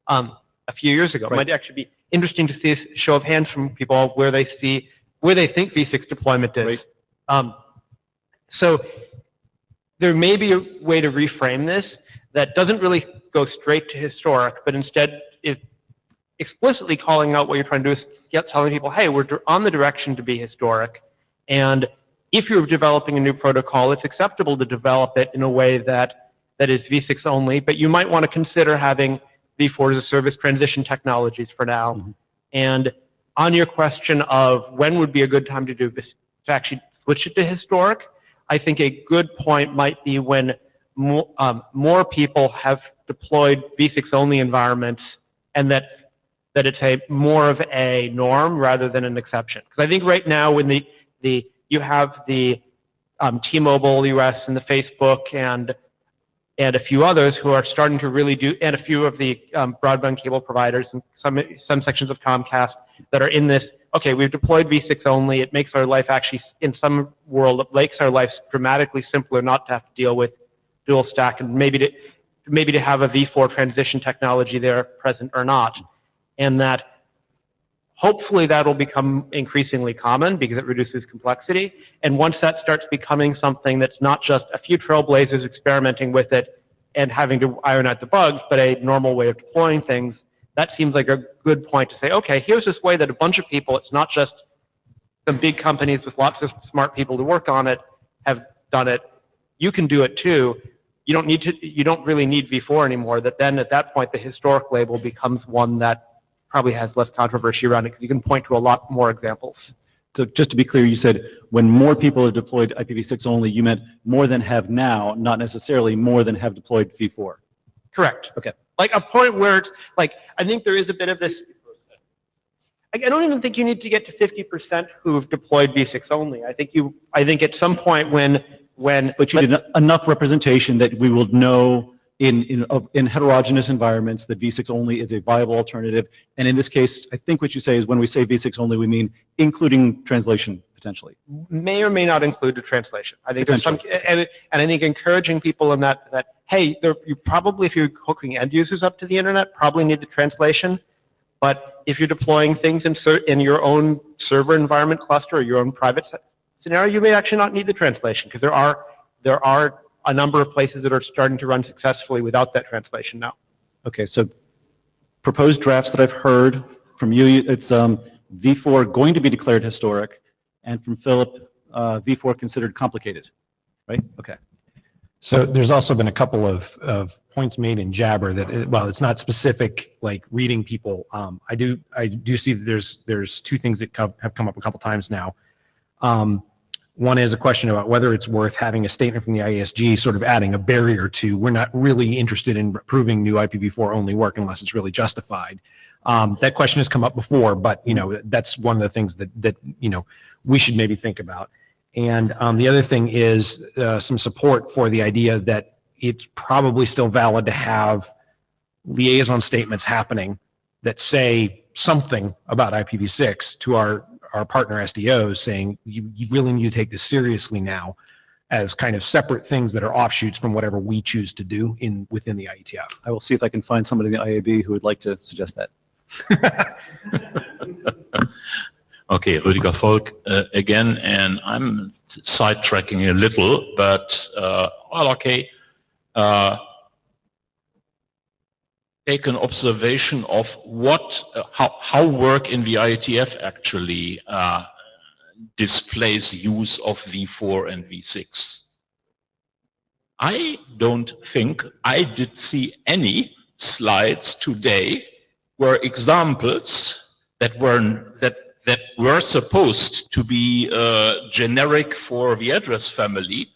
a few years ago. Right. It might actually be interesting to see a show of hands from people where they think v6 deployment is. Right. So there may be a way to reframe this that doesn't really go straight to historic, but instead is explicitly calling out what you're trying to do is telling people, hey, we're on the direction to be historic. And if you're developing a new protocol, it's acceptable to develop it in a way that is v6 only, but you might want to consider having v4 as a service transition technologies for now. Mm-hmm. And on your question of when would be a good time to do this, to actually switch it to historic, I think a good point might be when more people have deployed v6 only environments, and that it's more of a norm rather than an exception. Because I think right now when you have the T-Mobile US and the Facebook and a few others who are starting to really do, and a few of the broadband cable providers and some sections of Comcast that are in this, okay, we've deployed v6 only, it makes our life actually, in some world, it makes our lives dramatically simpler not to have to deal with dual stack, and maybe to have a v4 transition technology there present or not. And that hopefully that'll become increasingly common because it reduces complexity. And once that starts becoming something that's not just a few trailblazers experimenting with it and having to iron out the bugs, but a normal way of deploying things, that seems like a good point to say, okay, here's this way that a bunch of people, it's not just some big companies with lots of smart people to work on it, have done it. You can do it too. You don't really need v4 anymore. That then at that point, the historic label becomes one that probably has less controversy around it because you can point to a lot more examples. So just to be clear, you said when more people have deployed IPv6 only, you meant more than have now, not necessarily more than have deployed v4. Correct. Okay. Like a point where it's like, I think there is a bit of this, I don't even think you need to get to 50% who've deployed v6 only. I think at some point but you did enough representation that we will know in heterogeneous environments that v6 only is a viable alternative. And in this case, I think what you say is when we say v6 only, we mean including translation potentially. May or may not include the translation. I think there's some, and I think encouraging people in that hey, you probably, if you're hooking end users up to the internet, probably need the translation. But if you're deploying things in your own server environment cluster or your own private scenario, you may actually not need the translation, because there are a number of places that are starting to run successfully without that translation now. Okay, so proposed drafts that I've heard from you, it's v4 going to be declared historic, and from Philip, v4 considered complicated, right? Okay. So there's also been a couple of points made in Jabber that, well, it's not specific, like reading people. I do see that there's two things that have come up a couple times now. One is a question about whether it's worth having a statement from the IASG sort of adding a barrier to, we're not really interested in approving new IPv4 only work unless it's really justified. That question has come up before, but that's one of the things that we should maybe think about. And the other thing is some support for the idea that it's probably still valid to have liaison statements happening that say something about IPv6 to our partner SDOs, saying you really need to take this seriously now, as kind of separate things that are offshoots from whatever we choose to do within the IETF. I will see if I can find somebody in the IAB who would like to suggest that. Okay, Rüdiger Volk again, and I'm sidetracking a little, but well, okay. Take an observation of how work in the IETF actually displays use of v4 and v6. I don't think I did see any slides today where examples that were supposed to be generic for the address family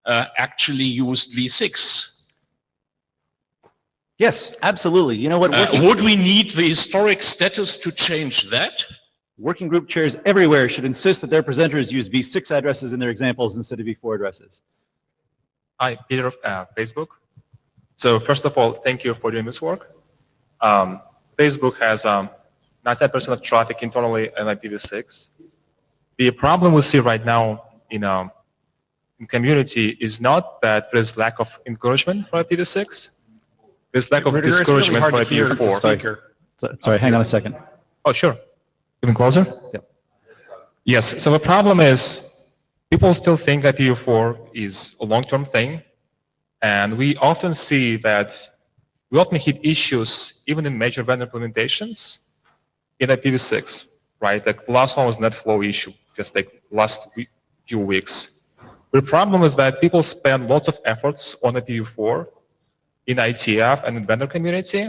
actually used v6. Yes, absolutely. You know what? Would we need the historic status to change that? Working group chairs everywhere should insist that their presenters use v6 addresses in their examples instead of v4 addresses. Hi, Peter of Facebook. So first of all, thank you for doing this work. Facebook has 90% of traffic internally in IPv6. The problem we see right now in community is not that there's lack of encouragement for IPv6. There's lack of discouragement for IPv4. Sorry, hang on a second. Oh, sure. Even closer? Yep. Yes, so the problem is people still think IPv4 is a long-term thing, and we often see that we often hit issues even in major vendor implementations in IPv6, right? Like the last one was NetFlow issue, just like last few weeks. The problem is that people spend lots of efforts on IPv4 in IETF and in vendor community,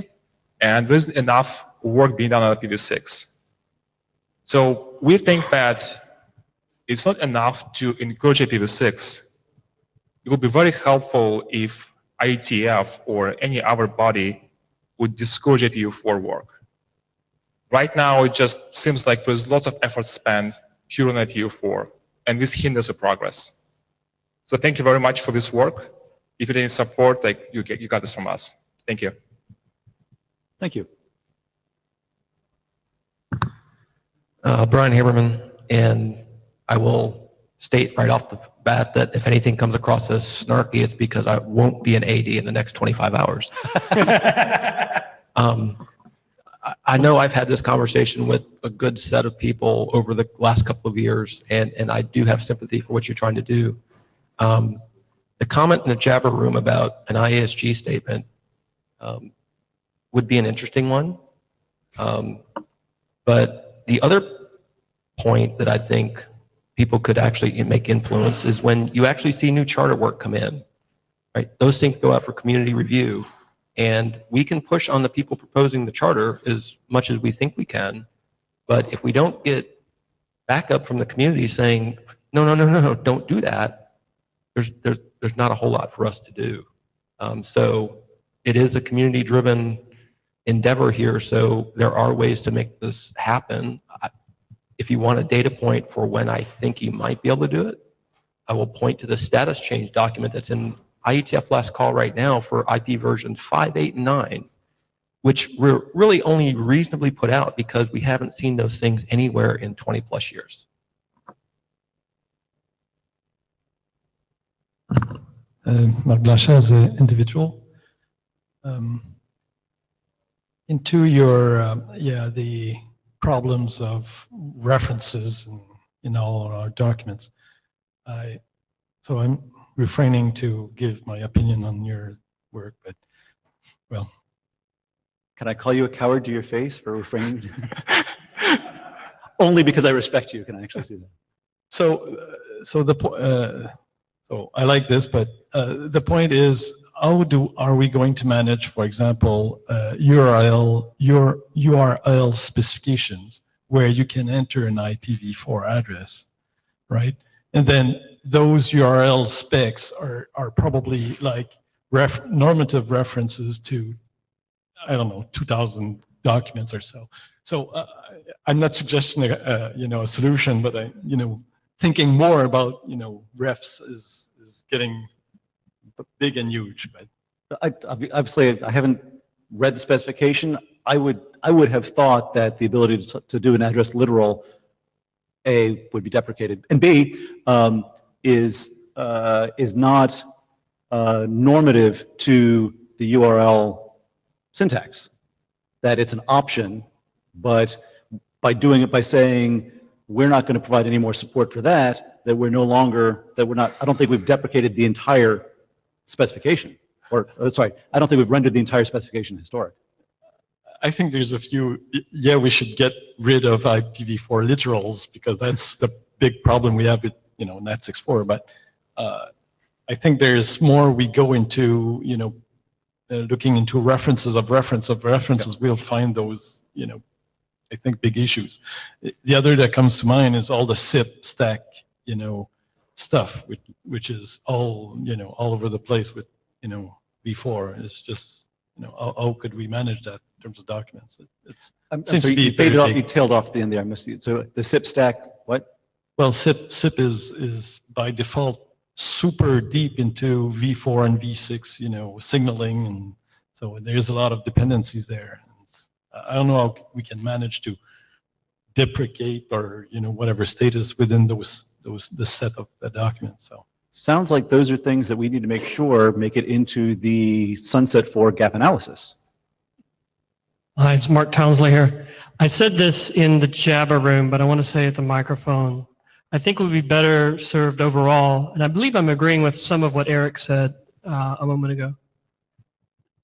and there isn't enough work being done on IPv6. So we think that it's not enough to encourage IPv6. It would be very helpful if IETF or any other body would discourage IPv4 work. Right now, it just seems like there's lots of effort spent here on IPv4, and this hinders the progress. So thank you very much for this work. If you need support, like you got this from us. Thank you. Thank you. Brian Haberman, and I will state right off the bat that if anything comes across as snarky, it's because I won't be an AD in the next 25 hours. I know I've had this conversation with a good set of people over the last couple of years, and I do have sympathy for what you're trying to do. The comment in the Jabber room about an IASG statement would be an interesting one. But the other point that I think people could actually make influence is when you actually see new charter work come in, right? Those things go out for community review, and we can push on the people proposing the charter as much as we think we can. But if we don't get backup from the community saying, no, don't do that, there's not a whole lot for us to do. So it is a community-driven endeavor here, so there are ways to make this happen. If you want a data point for when I think you might be able to do it, I will point to the status change document that's in IETF last call right now for IP versions 5, 8, and 9, which we're really only reasonably put out because we haven't seen those things anywhere in 20 plus years. Marc Blanchet as an individual. Into your, the problems of references in all our documents. So I'm refraining to give my opinion on your work, but, well. Can I call you a coward to your face for refraining? Only because I respect you can I actually see that. So So I like this, but the point is, are we going to manage, for example, URL specifications where you can enter an IPv4 address, right? And then those URL specs are probably like normative references to, I don't know, 2,000 documents or so. So I'm not suggesting a solution, but thinking more about refs is getting big and huge. But Obviously, I haven't read the specification. I would have thought that the ability to do an address literal, A, would be deprecated, and B, is not normative to the URL syntax. That it's an option, but by doing it by saying we're not going to provide any more support for that, I don't think we've deprecated the entire specification. Or, sorry, I don't think we've rendered the entire specification historic. I think there's a few, we should get rid of IPv4 literals because that's the big problem we have with, NAT64. But I think there's more we go into, looking into references of references, we'll find those, I think big issues. The other that comes to mind is all the SIP stack, stuff, which is all, all over the place with, V4. It's just, how could we manage that in terms of documents? You faded off, you tailed off the end there. I missed it. So the SIP stack, what? Well, SIP is by default super deep into V4 and V6, signaling, and so there's a lot of dependencies there. I don't know how we can manage to deprecate or whatever status within the set of the documents. So sounds like those are things that we need to make sure make it into the Sunset 4 gap analysis. Hi, it's Mark Townsley here. I said this in the Jabber room, but I want to say it at the microphone. I think we'd be better served overall, and I believe I'm agreeing with some of what Eric said a moment ago,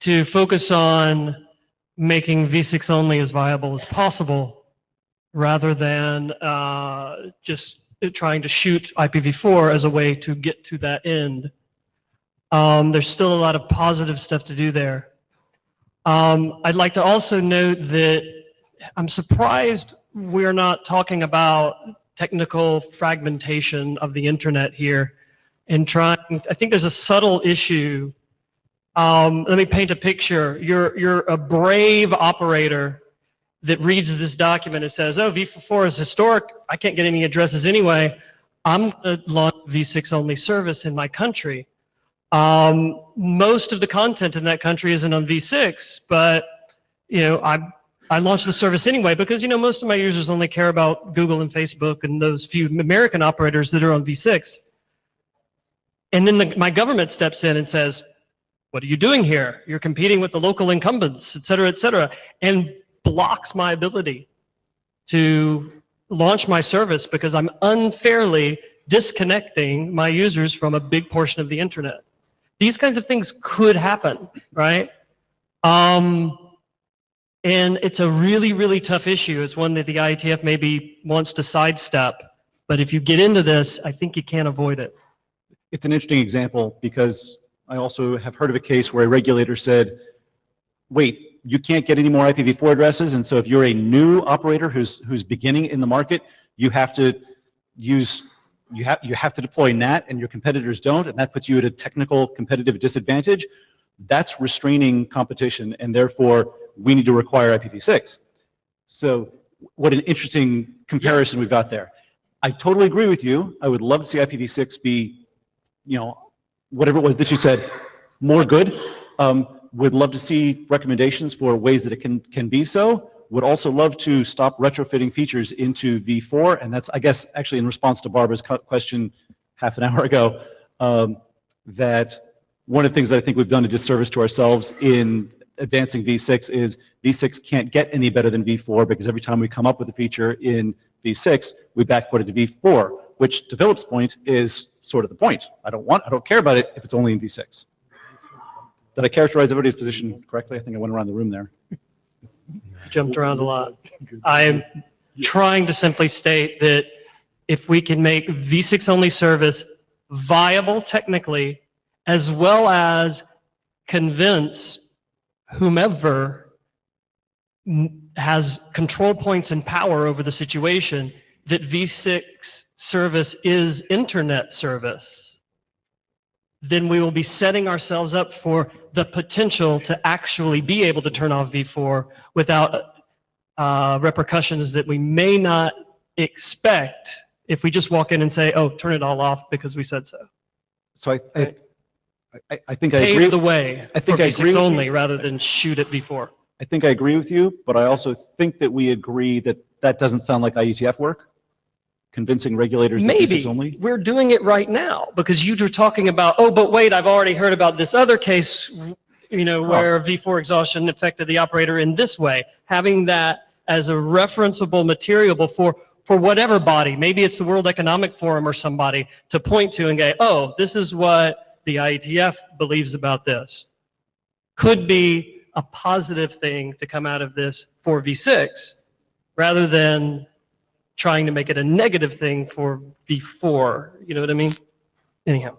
to focus on making V6 only as viable as possible rather than just trying to shoot IPv4 as a way to get to that end. There's still a lot of positive stuff to do there. I'd like to also note that I'm surprised we're not talking about technical fragmentation of the internet here and I think there's a subtle issue. Let me paint a picture. You're a brave operator that reads this document and says, oh, V4 is historic. I can't get any addresses anyway. I'm going to launch V6 only service in my country. Most of the content in that country isn't on V6, but I launched the service anyway because most of my users only care about Google and Facebook and those few American operators that are on V6. And then my government steps in and says, what are you doing here? You're competing with the local incumbents, et cetera, and blocks my ability to launch my service because I'm unfairly disconnecting my users from a big portion of the internet. These kinds of things could happen, right? And it's a really, really tough issue. It's one that the IETF maybe wants to sidestep. But if you get into this, I think you can't avoid it. It's an interesting example because I also have heard of a case where a regulator said, wait, you can't get any more IPv4 addresses, and so if you're a new operator who's beginning in the market, you have to deploy NAT and your competitors don't, and that puts you at a technical competitive disadvantage. That's restraining competition, and therefore we need to require IPv6. So what an interesting comparison we've got there. I totally agree with you. I would love to see IPv6 be, whatever it was that you said, more good. Would love to see recommendations for ways that it can be so. Would also love to stop retrofitting features into V4, and that's, I guess, actually in response to Barbara's question half an hour ago, that one of the things that I think we've done a disservice to ourselves in advancing V6 is V6 can't get any better than V4 because every time we come up with a feature in V6, we backput it to V4, which to Philip's point is sort of the point. I don't care about it if it's only in V6. Did I characterize everybody's position correctly? I think I went around the room there. Jumped around a lot. I'm trying to simply state that if we can make V6 only service viable technically, as well as convince whomever has control points and power over the situation that V6 service is internet service, then we will be setting ourselves up for the potential to actually be able to turn off V4 without repercussions that we may not expect if we just walk in and say, oh, turn it all off because we said so. So I think I agree. Pave the way I think for I agree V6 with only you. rather than shoot at V4. I think I agree with you, but I also think that we agree that that doesn't sound like IETF work. Convincing regulators that Maybe. V6 only. We're doing it right now because you were talking about, oh, but wait, I've already heard about this other case, where V4 exhaustion affected the operator in this way. Having that as a referenceable material for whatever body, maybe it's the World Economic Forum or somebody, to point to and go, oh, this is what the IETF believes about this. Could be a positive thing to come out of this for V6 rather than trying to make it a negative thing for V4. You know what I mean? Anyhow.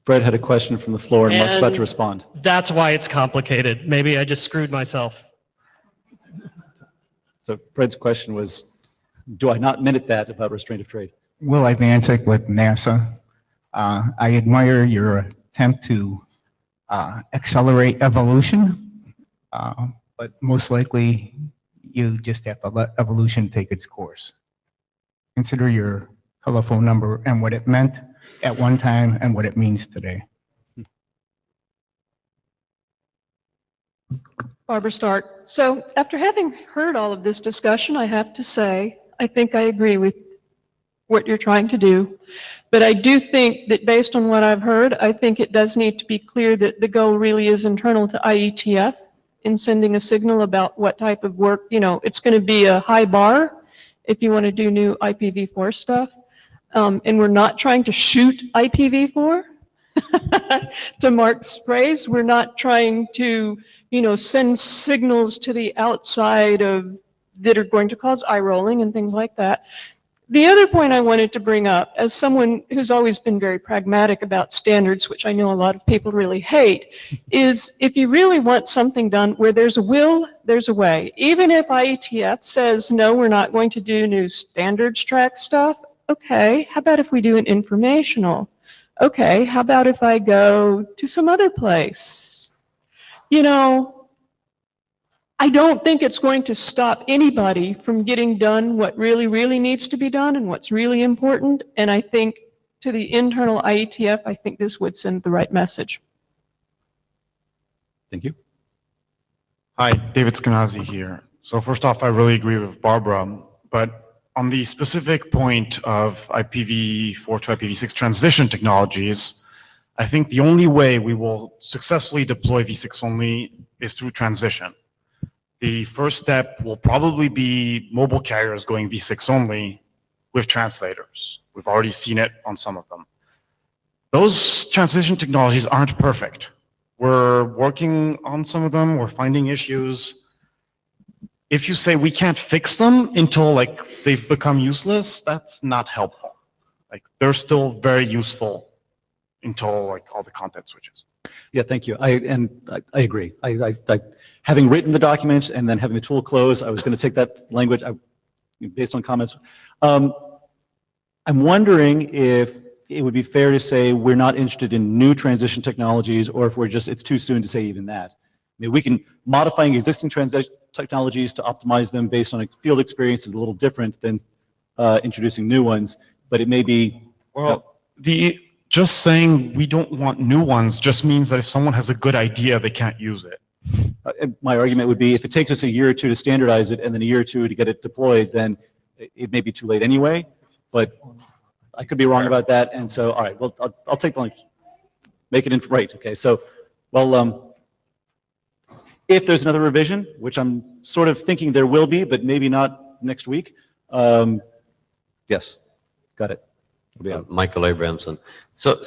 Fred had a question from the floor and Mark's about And to respond. That's why it's complicated. Maybe I just screwed myself. So Fred's question was, do I not minute that about restraint of trade? Will Ivancic with NASA. I admire your attempt to accelerate evolution, but most likely you just have to let evolution take its course. Consider your telephone number and what it meant at one time and what it means today. Barbara Stark. So after having heard all of this discussion, I have to say, I think I agree with what you're trying to do. But I do think that based on what I've heard, I think it does need to be clear that the goal really is internal to IETF in sending a signal about what type of work, it's going to be a high bar if you want to do new IPv4 stuff. And we're not trying to shoot IPv4. To Mark's phrase, we're not trying to, send signals to the outside of that are going to cause eye rolling and things like that. The other point I wanted to bring up, as someone who's always been very pragmatic about standards, which I know a lot of people really hate, is if you really want something done where there's a will, there's a way. Even if IETF says, no, we're not going to do new standards track stuff, okay, how about if we do an informational? Okay, how about if I go to some other place? I don't think it's going to stop anybody from getting done what really, really needs to be done and what's really important. And I think to the internal IETF, I think this would send the right message. Thank you. Hi, David Skenazy here. So first off, I really agree with Barbara, but on the specific point of IPv4 to IPv6 transition technologies, I think the only way we will successfully deploy V6 only is through transition. The first step will probably be mobile carriers going V6 only with translators. We've already seen it on some of them. Those transition technologies aren't perfect. We're working on some of them. We're finding issues. If you say we can't fix them until they've become useless, that's not helpful. They're still very useful until all the content switches. Yeah, thank you. I agree. I having written the documents and then having the tool close, I was going to take that language based on comments. I'm wondering if it would be fair to say we're not interested in new transition technologies, or if it's too soon to say even that. I mean, we can modifying existing transition technologies to optimize them based on a field experience is a little different than introducing new ones, but it may be. Well, just saying we don't want new ones just means that if someone has a good idea, they can't use it. My argument would be if it takes us a year or two to standardize it and then a year or two to get it deployed, then it may be too late anyway, but I could be wrong about that. And so, all right, well, I'll take the link, make it right. Okay. So, well, if there's another revision, which I'm sort of thinking there will be, but maybe not next week. Yes, got it. Michael Abramson. So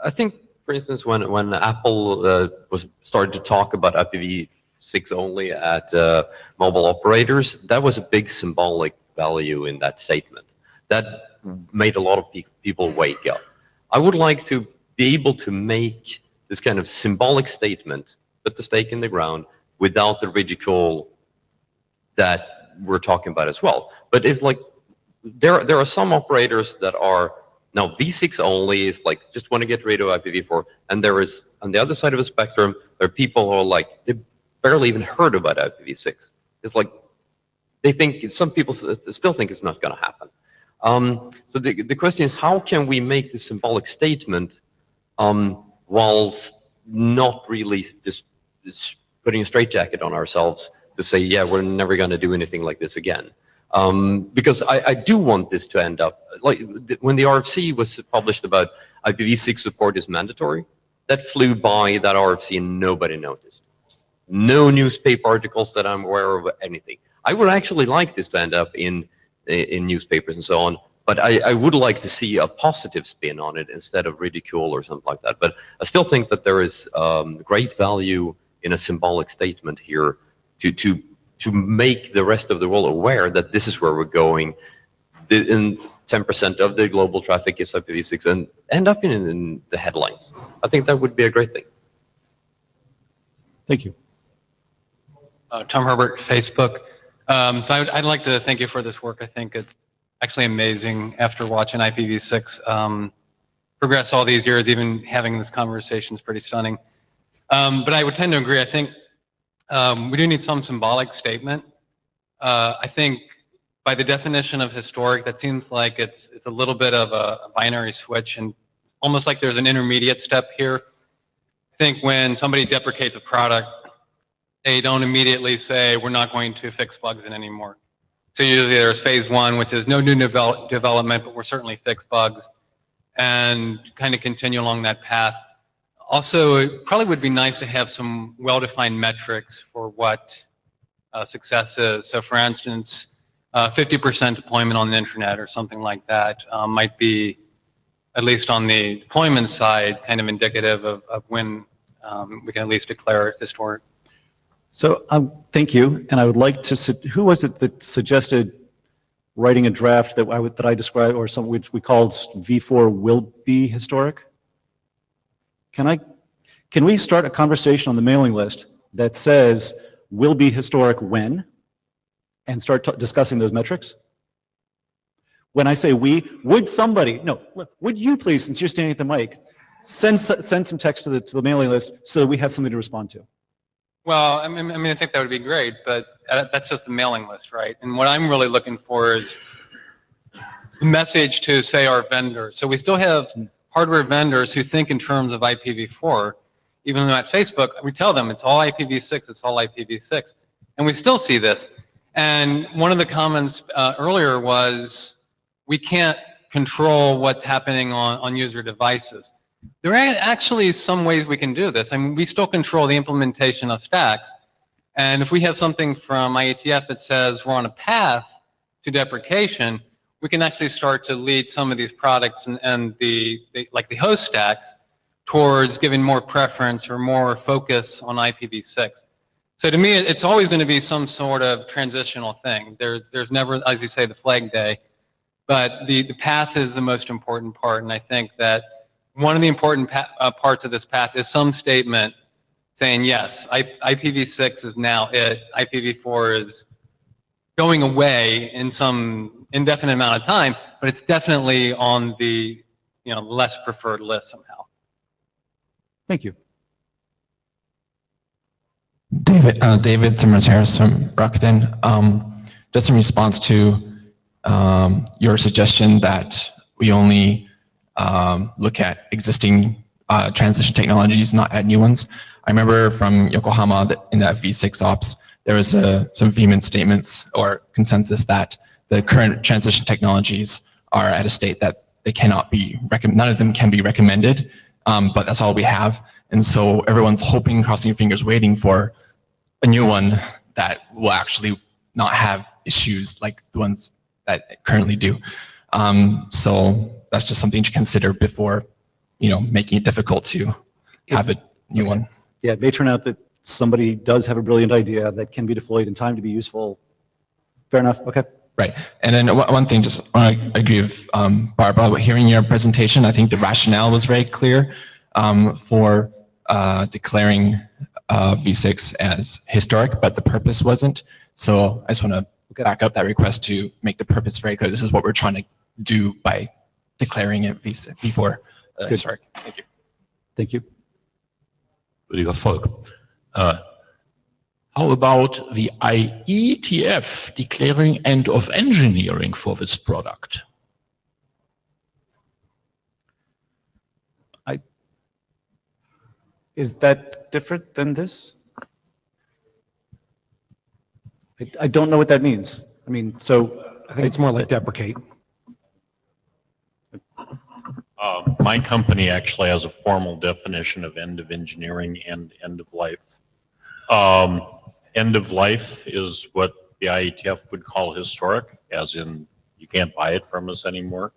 I think, for instance, when Apple started to talk about IPv6 IPv6 only at mobile operators, that was a big symbolic value in that statement. That made a lot of people wake up. I would like to be able to make this kind of symbolic statement, put the stake in the ground, without the ridicule that we're talking about as well. But it's like, there are some operators that are now V6 only, is like, just want to get rid of IPv4, and there is, on the other side of the spectrum, there are people who are like, they barely even heard about IPv6. It's like, they think, some people still think it's not going to happen. So the question is, how can we make this symbolic statement whilst not really just putting a straitjacket on ourselves to say, yeah, we're never going to do anything like this again? Because I do want this to end up, like when the RFC was published about IPv6 support is mandatory, that flew by that RFC and nobody noticed. No newspaper articles that I'm aware of, anything. I would actually like this to end up in newspapers and so on, but I would like to see a positive spin on it instead of ridicule or something like that. But I still think that there is great value in a symbolic statement here to make the rest of the world aware that this is where we're going. And 10% of the global traffic is IPv6 and end up in the headlines. I think that would be a great thing. Thank you. Tom Herbert, Facebook. So I'd like to thank you for this work. I think it's actually amazing after watching IPv6 progress all these years. Even having this conversation is pretty stunning. But I would tend to agree. I think we do need some symbolic statement. I think by the definition of historic, that seems like it's a little bit of a binary switch, and almost like there's an intermediate step here. I think when somebody deprecates a product, they don't immediately say, we're not going to fix bugs in anymore. So usually there's phase one, which is no new development, but we're certainly fix bugs, and kind of continue along that path. Also, it probably would be nice to have some well-defined metrics for what success is. So for instance, 50% deployment on the internet or something like that might be, at least on the deployment side, kind of indicative of when we can at least declare it historic. So thank you, and I would like to, who was it that suggested writing a draft that I described, or something which we called V4 will be historic? Can we start a conversation on the mailing list that says will be historic when, and start discussing those metrics? When I say we, would somebody, no, would you please, since you're standing at the mic, send some text to the mailing list so that we have something to respond to? Well, I mean, I think that would be great, but that's just the mailing list, right? And what I'm really looking for is a message to, say, our vendors. So we still have hardware vendors who think in terms of IPv4, even though at Facebook, we tell them it's all IPv6, it's all IPv6. And we still see this. And one of the comments earlier was, we can't control what's happening on user devices. There are actually some ways we can do this. I mean, we still control the implementation of stacks. And if we have something from IETF that says we're on a path to deprecation, we can actually start to lead some of these products and like the host stacks towards giving more preference or more focus on IPv6. So to me, it's always going to be some sort of transitional thing. There's never, as you say, the flag day, but the path is the most important part. And I think that one of the important parts of this path is some statement saying, yes, IPv6 is now it. IPv4 is going away in some indefinite amount of time, but it's definitely on the less preferred list somehow. Thank you. David Simmons-Harris from Brockton. Just in response to your suggestion that we only look at existing transition technologies, not add new ones. I remember from Yokohama that in that V6 ops, there was some vehement statements or consensus that the current transition technologies are at a state that they cannot be none of them can be recommended, but that's all we have. And so everyone's hoping, crossing your fingers, waiting for a new one that will actually not have issues like the ones that currently do. So that's just something to consider before, making it difficult to have a new one. Yeah, it may turn out that somebody does have a brilliant idea that can be deployed in time to be useful. Fair enough, okay. Right. And then one thing, just I agree with Barbara, hearing your presentation, I think the rationale was very clear for declaring V6 as historic, but the purpose wasn't. So I just want to back up that request to make the purpose very clear. This is what we're trying to do by declaring it V4 historic. Thank you. Thank you. Würdiger Volk. How about the IETF declaring end of engineering for this product? Is that different than this? I don't know what that means. I mean, so. I think it's more like deprecate. My company actually has a formal definition of end of engineering and end of life. End of life is what the IETF would call historic, as in you can't buy it from us anymore.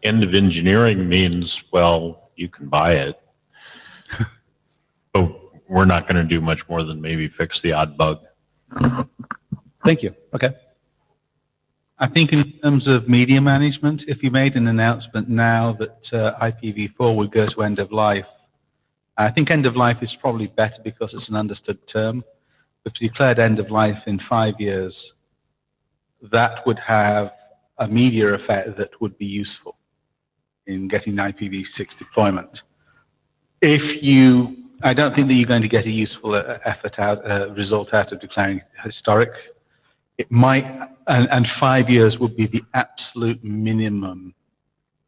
End of engineering means, well, you can buy it, but we're not going to do much more than maybe fix the odd bug. Thank you. Okay. I think in terms of media management, if you made an announcement now that IPv4 would go to end of life, I think end of life is probably better because it's an understood term. If you declared end of life in 5 years, that would have a media effect that would be useful in getting IPv6 deployment. I don't think that you're going to get a useful result out of declaring historic. It might, and 5 years would be the absolute minimum,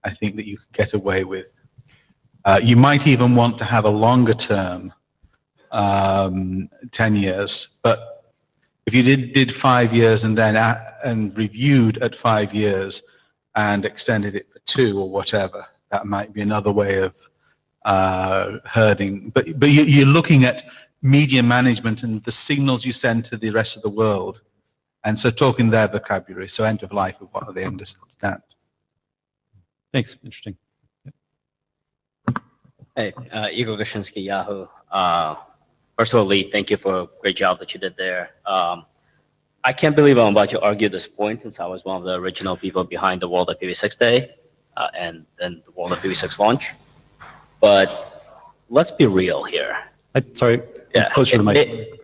I think, that you could get away with. You might even want to have a longer term, 10 years, but if you did 5 years and then and reviewed at 5 years and extended it for 2 or whatever, that might be another way of herding. But you're looking at media management and the signals you send to the rest of the world. And so talking their vocabulary, so end of life of what they understand. Thanks, interesting. Hey, Igor Goshinsky, Yahoo. First of all, Lee, thank you for a great job that you did there. I can't believe I'm about to argue this point since I was one of the original people behind the World IPv6 Day and then the World IPv6 launch. But let's be real here. Sorry, closer to the mic.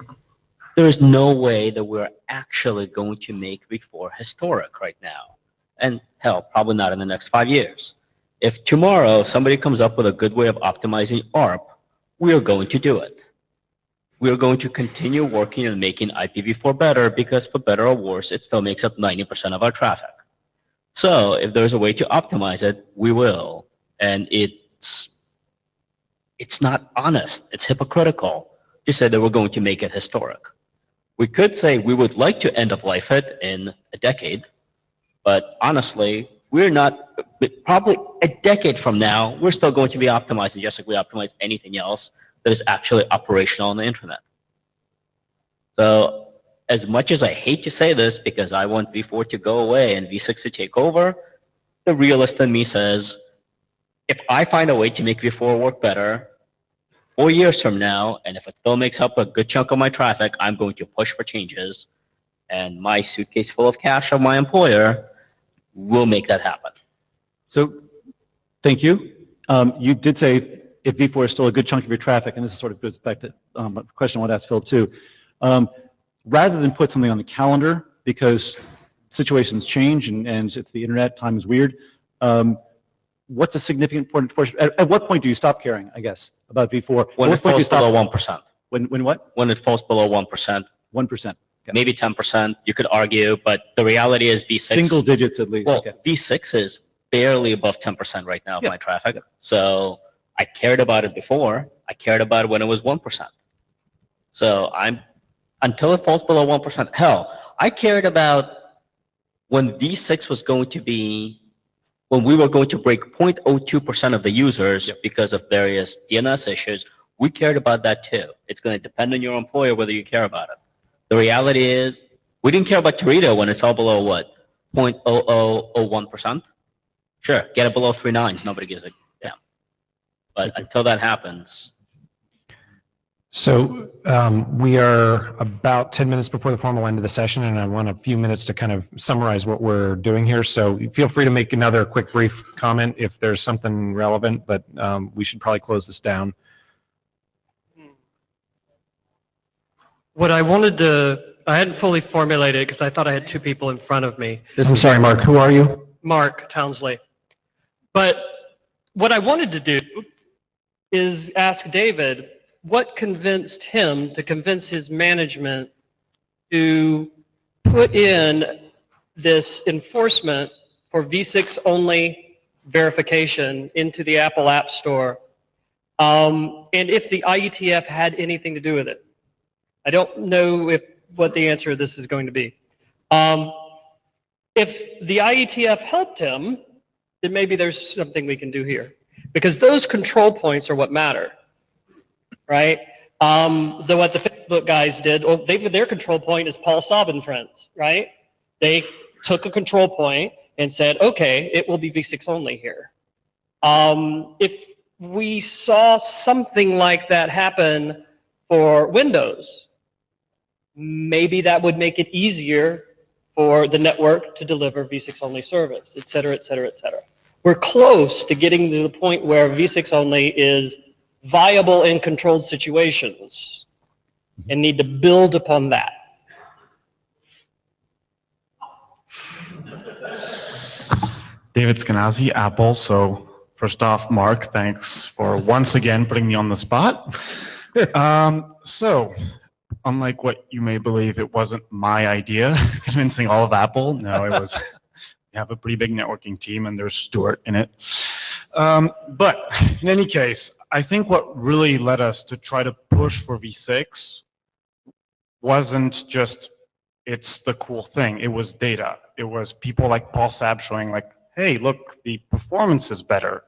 There's no way that we're actually going to make V4 historic right now. And hell, probably not in the next 5 years. If tomorrow somebody comes up with a good way of optimizing ARP, we are going to do it. We are going to continue working on making IPv4 better because for better or worse, it still makes up 90% of our traffic. So if there's a way to optimize it, we will. And it's not honest. It's hypocritical to say that we're going to make it historic. We could say we would like to end of life it in a decade, but honestly, we're not, probably a decade from now, we're still going to be optimizing just like we optimize anything else that is actually operational on the internet. So as much as I hate to say this because I want V4 to go away and V6 to take over, the realist in me says, if I find a way to make V4 work better, 4 years from now, and if it still makes up a good chunk of my traffic, I'm going to push for changes. And my suitcase full of cash of my employer will make that happen. So, thank you. You did say if V4 is still a good chunk of your traffic, and this sort of goes back to a question I want to ask Philip too. Rather than put something on the calendar, because situations change and it's the internet, time is weird, what's a significant portion? At what point do you stop caring, I guess, about V4? When it falls below 1%. When what? When it falls below 1%. 1%. Okay. Maybe 10%, you could argue, but the reality is V6. Single digits at least. Well, okay. V6 is barely above 10% right now of my traffic. So I cared about it before. I cared about it when it was 1%. So until it falls below 1%, hell, I cared about when V6 was going to be, when we were going to break 0.02% of the users because of various DNS issues, we cared about that too. It's going to depend on your employer whether you care about it. The reality is, we didn't care about Torito when it fell below what? 0.0001%? Sure, get it below 3 nines, nobody gives a damn. But until that happens. So we are about 10 minutes before the formal end of the session, and I want a few minutes to kind of summarize what we're doing here. So feel free to make another quick, brief comment if there's something relevant, but we should probably close this down. What I wanted to, I hadn't fully formulated because I thought I had two people in front of me. I'm sorry, Mark, who are you? Mark Townsley. But what I wanted to do is ask David what convinced him to convince his management to put in this enforcement for V6 only verification into the Apple App Store, and if the IETF had anything to do with it. I don't know what the answer to this is going to be. If the IETF helped him, then maybe there's something we can do here. Because those control points are what matter, right? What the Facebook guys did, well, their control point is Paul Saab and friends, right? They took a control point and said, okay, it will be V6 only here. If we saw something like that happen for Windows, maybe that would make it easier for the network to deliver V6 only service, et cetera, et cetera, et cetera. We're close to getting to the point where V6 only is viable in controlled situations and need to build upon that. David Skenazy, Apple. So first off, Mark, thanks for once again putting me on the spot. So unlike what you may believe, it wasn't my idea convincing all of Apple. No, it was, we have a pretty big networking team and there's Stuart in it. But in any case, I think what really led us to try to push for V6 wasn't just, it's the cool thing. It was data. It was people like Paul Saab showing like, hey, look, the performance is better.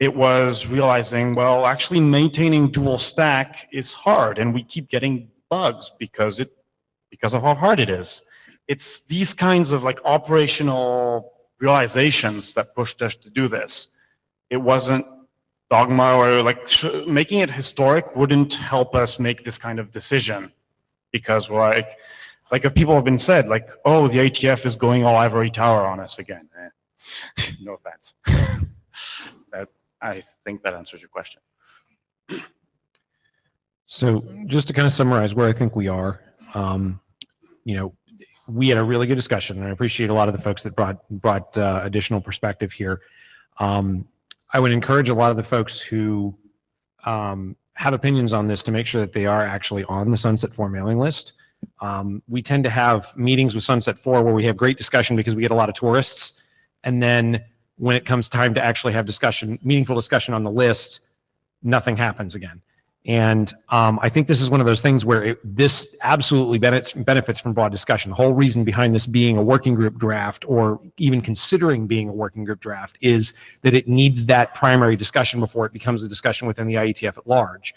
It was realizing, well, actually maintaining dual stack is hard and we keep getting bugs because of how hard it is. It's these kinds of like operational realizations that pushed us to do this. It wasn't dogma or like making it historic wouldn't help us make this kind of decision because we're like if people have been said like, oh, the IETF is going all ivory tower on us again. No offense. I think that answers your question. So just to kind of summarize where I think we are, you know, we had a really good discussion, and I appreciate a lot of the folks that brought additional perspective here. I would encourage a lot of the folks who have opinions on this to make sure that they are actually on the Sunset 4 mailing list. We tend to have meetings with Sunset 4 where we have great discussion because we get a lot of tourists, and then when it comes time to actually have discussion, meaningful discussion on the list, nothing happens again. And I think this is one of those things where this absolutely benefits from broad discussion. The whole reason behind this being a working group draft or even considering being a working group draft is that it needs that primary discussion before it becomes a discussion within the IETF at large.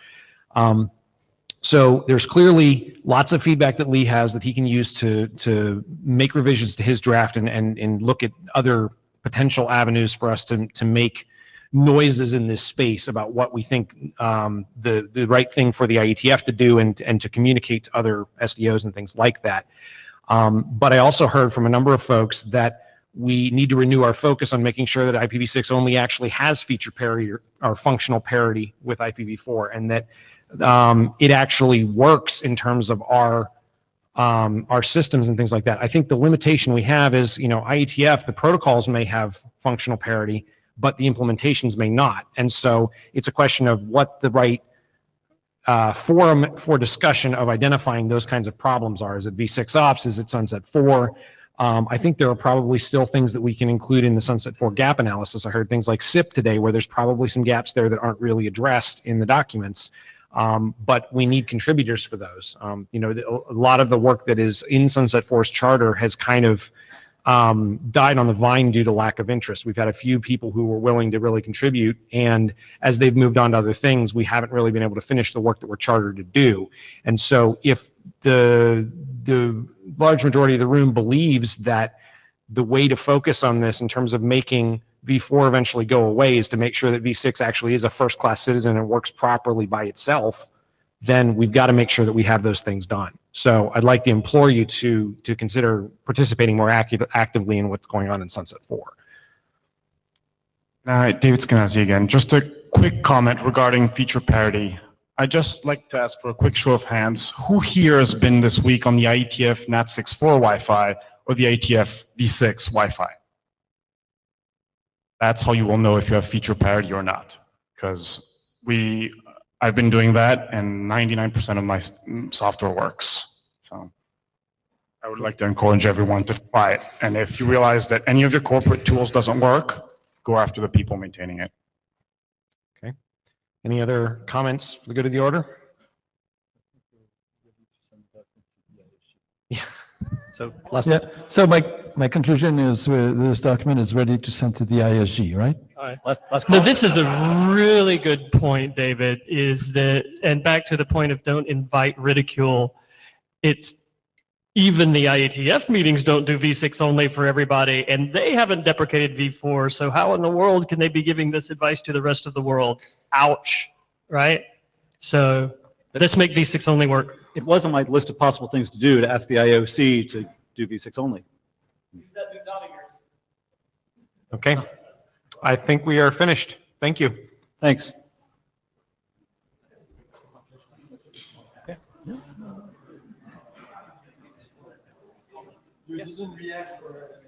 So there's clearly lots of feedback that Lee has that he can use to make revisions to his draft and look at other potential avenues for us to make noises in this space about what we think the right thing for the IETF to do and to communicate to other SDOs and things like that. But I also heard from a number of folks that we need to renew our focus on making sure that IPv6 only actually has feature parity or functional parity with IPv4, and that it actually works in terms of our systems and things like that. I think the limitation we have is, you know, IETF, the protocols may have functional parity, but the implementations may not. And so it's a question of what the right forum for discussion of identifying those kinds of problems are. Is it V6 Ops? Is it Sunset 4? I think there are probably still things that we can include in the Sunset 4 gap analysis. I heard things like SIP today where there's probably some gaps there that aren't really addressed in the documents. But we need contributors for those. You know, a lot of the work that is in Sunset 4's charter has kind of died on the vine due to lack of interest. We've had a few people who were willing to really contribute, and as they've moved on to other things, we haven't really been able to finish the work that we're chartered to do. And so if the large majority of the room believes that the way to focus on this in terms of making V4 eventually go away is to make sure that V6 actually is a first-class citizen and works properly by itself, then we've got to make sure that we have those things done. So I'd like to implore you to consider participating more actively in what's going on in Sunset 4. Hi, David Skenazy again. Just a quick comment regarding feature parity. I'd just like to ask for a quick show of hands. Who here has been this week on the IETF NAT64 Wi-Fi or the IETF v6 Wi-Fi? That's how you will know if you have feature parity or not. Because I've been doing that and 99% of my software works. So I would like to encourage everyone to try it. And if you realize that any of your corporate tools doesn't work, go after the people maintaining it. Okay. Any other comments for the good of the order? Yeah. So So my conclusion is this document is ready to send to the ISG, right? All right. No, this is a really good point, David, is that, and back to the point of don't invite ridicule, it's even the IETF meetings don't do V6 only for everybody, and they haven't deprecated V4, so how in the world can they be giving this advice to the rest of the world? Ouch, right? So let's make V6 only work. It was on my list of possible things to do to ask the IOC to do V6 only. Okay. I think we are finished. Thank you. Thanks. You didn't react for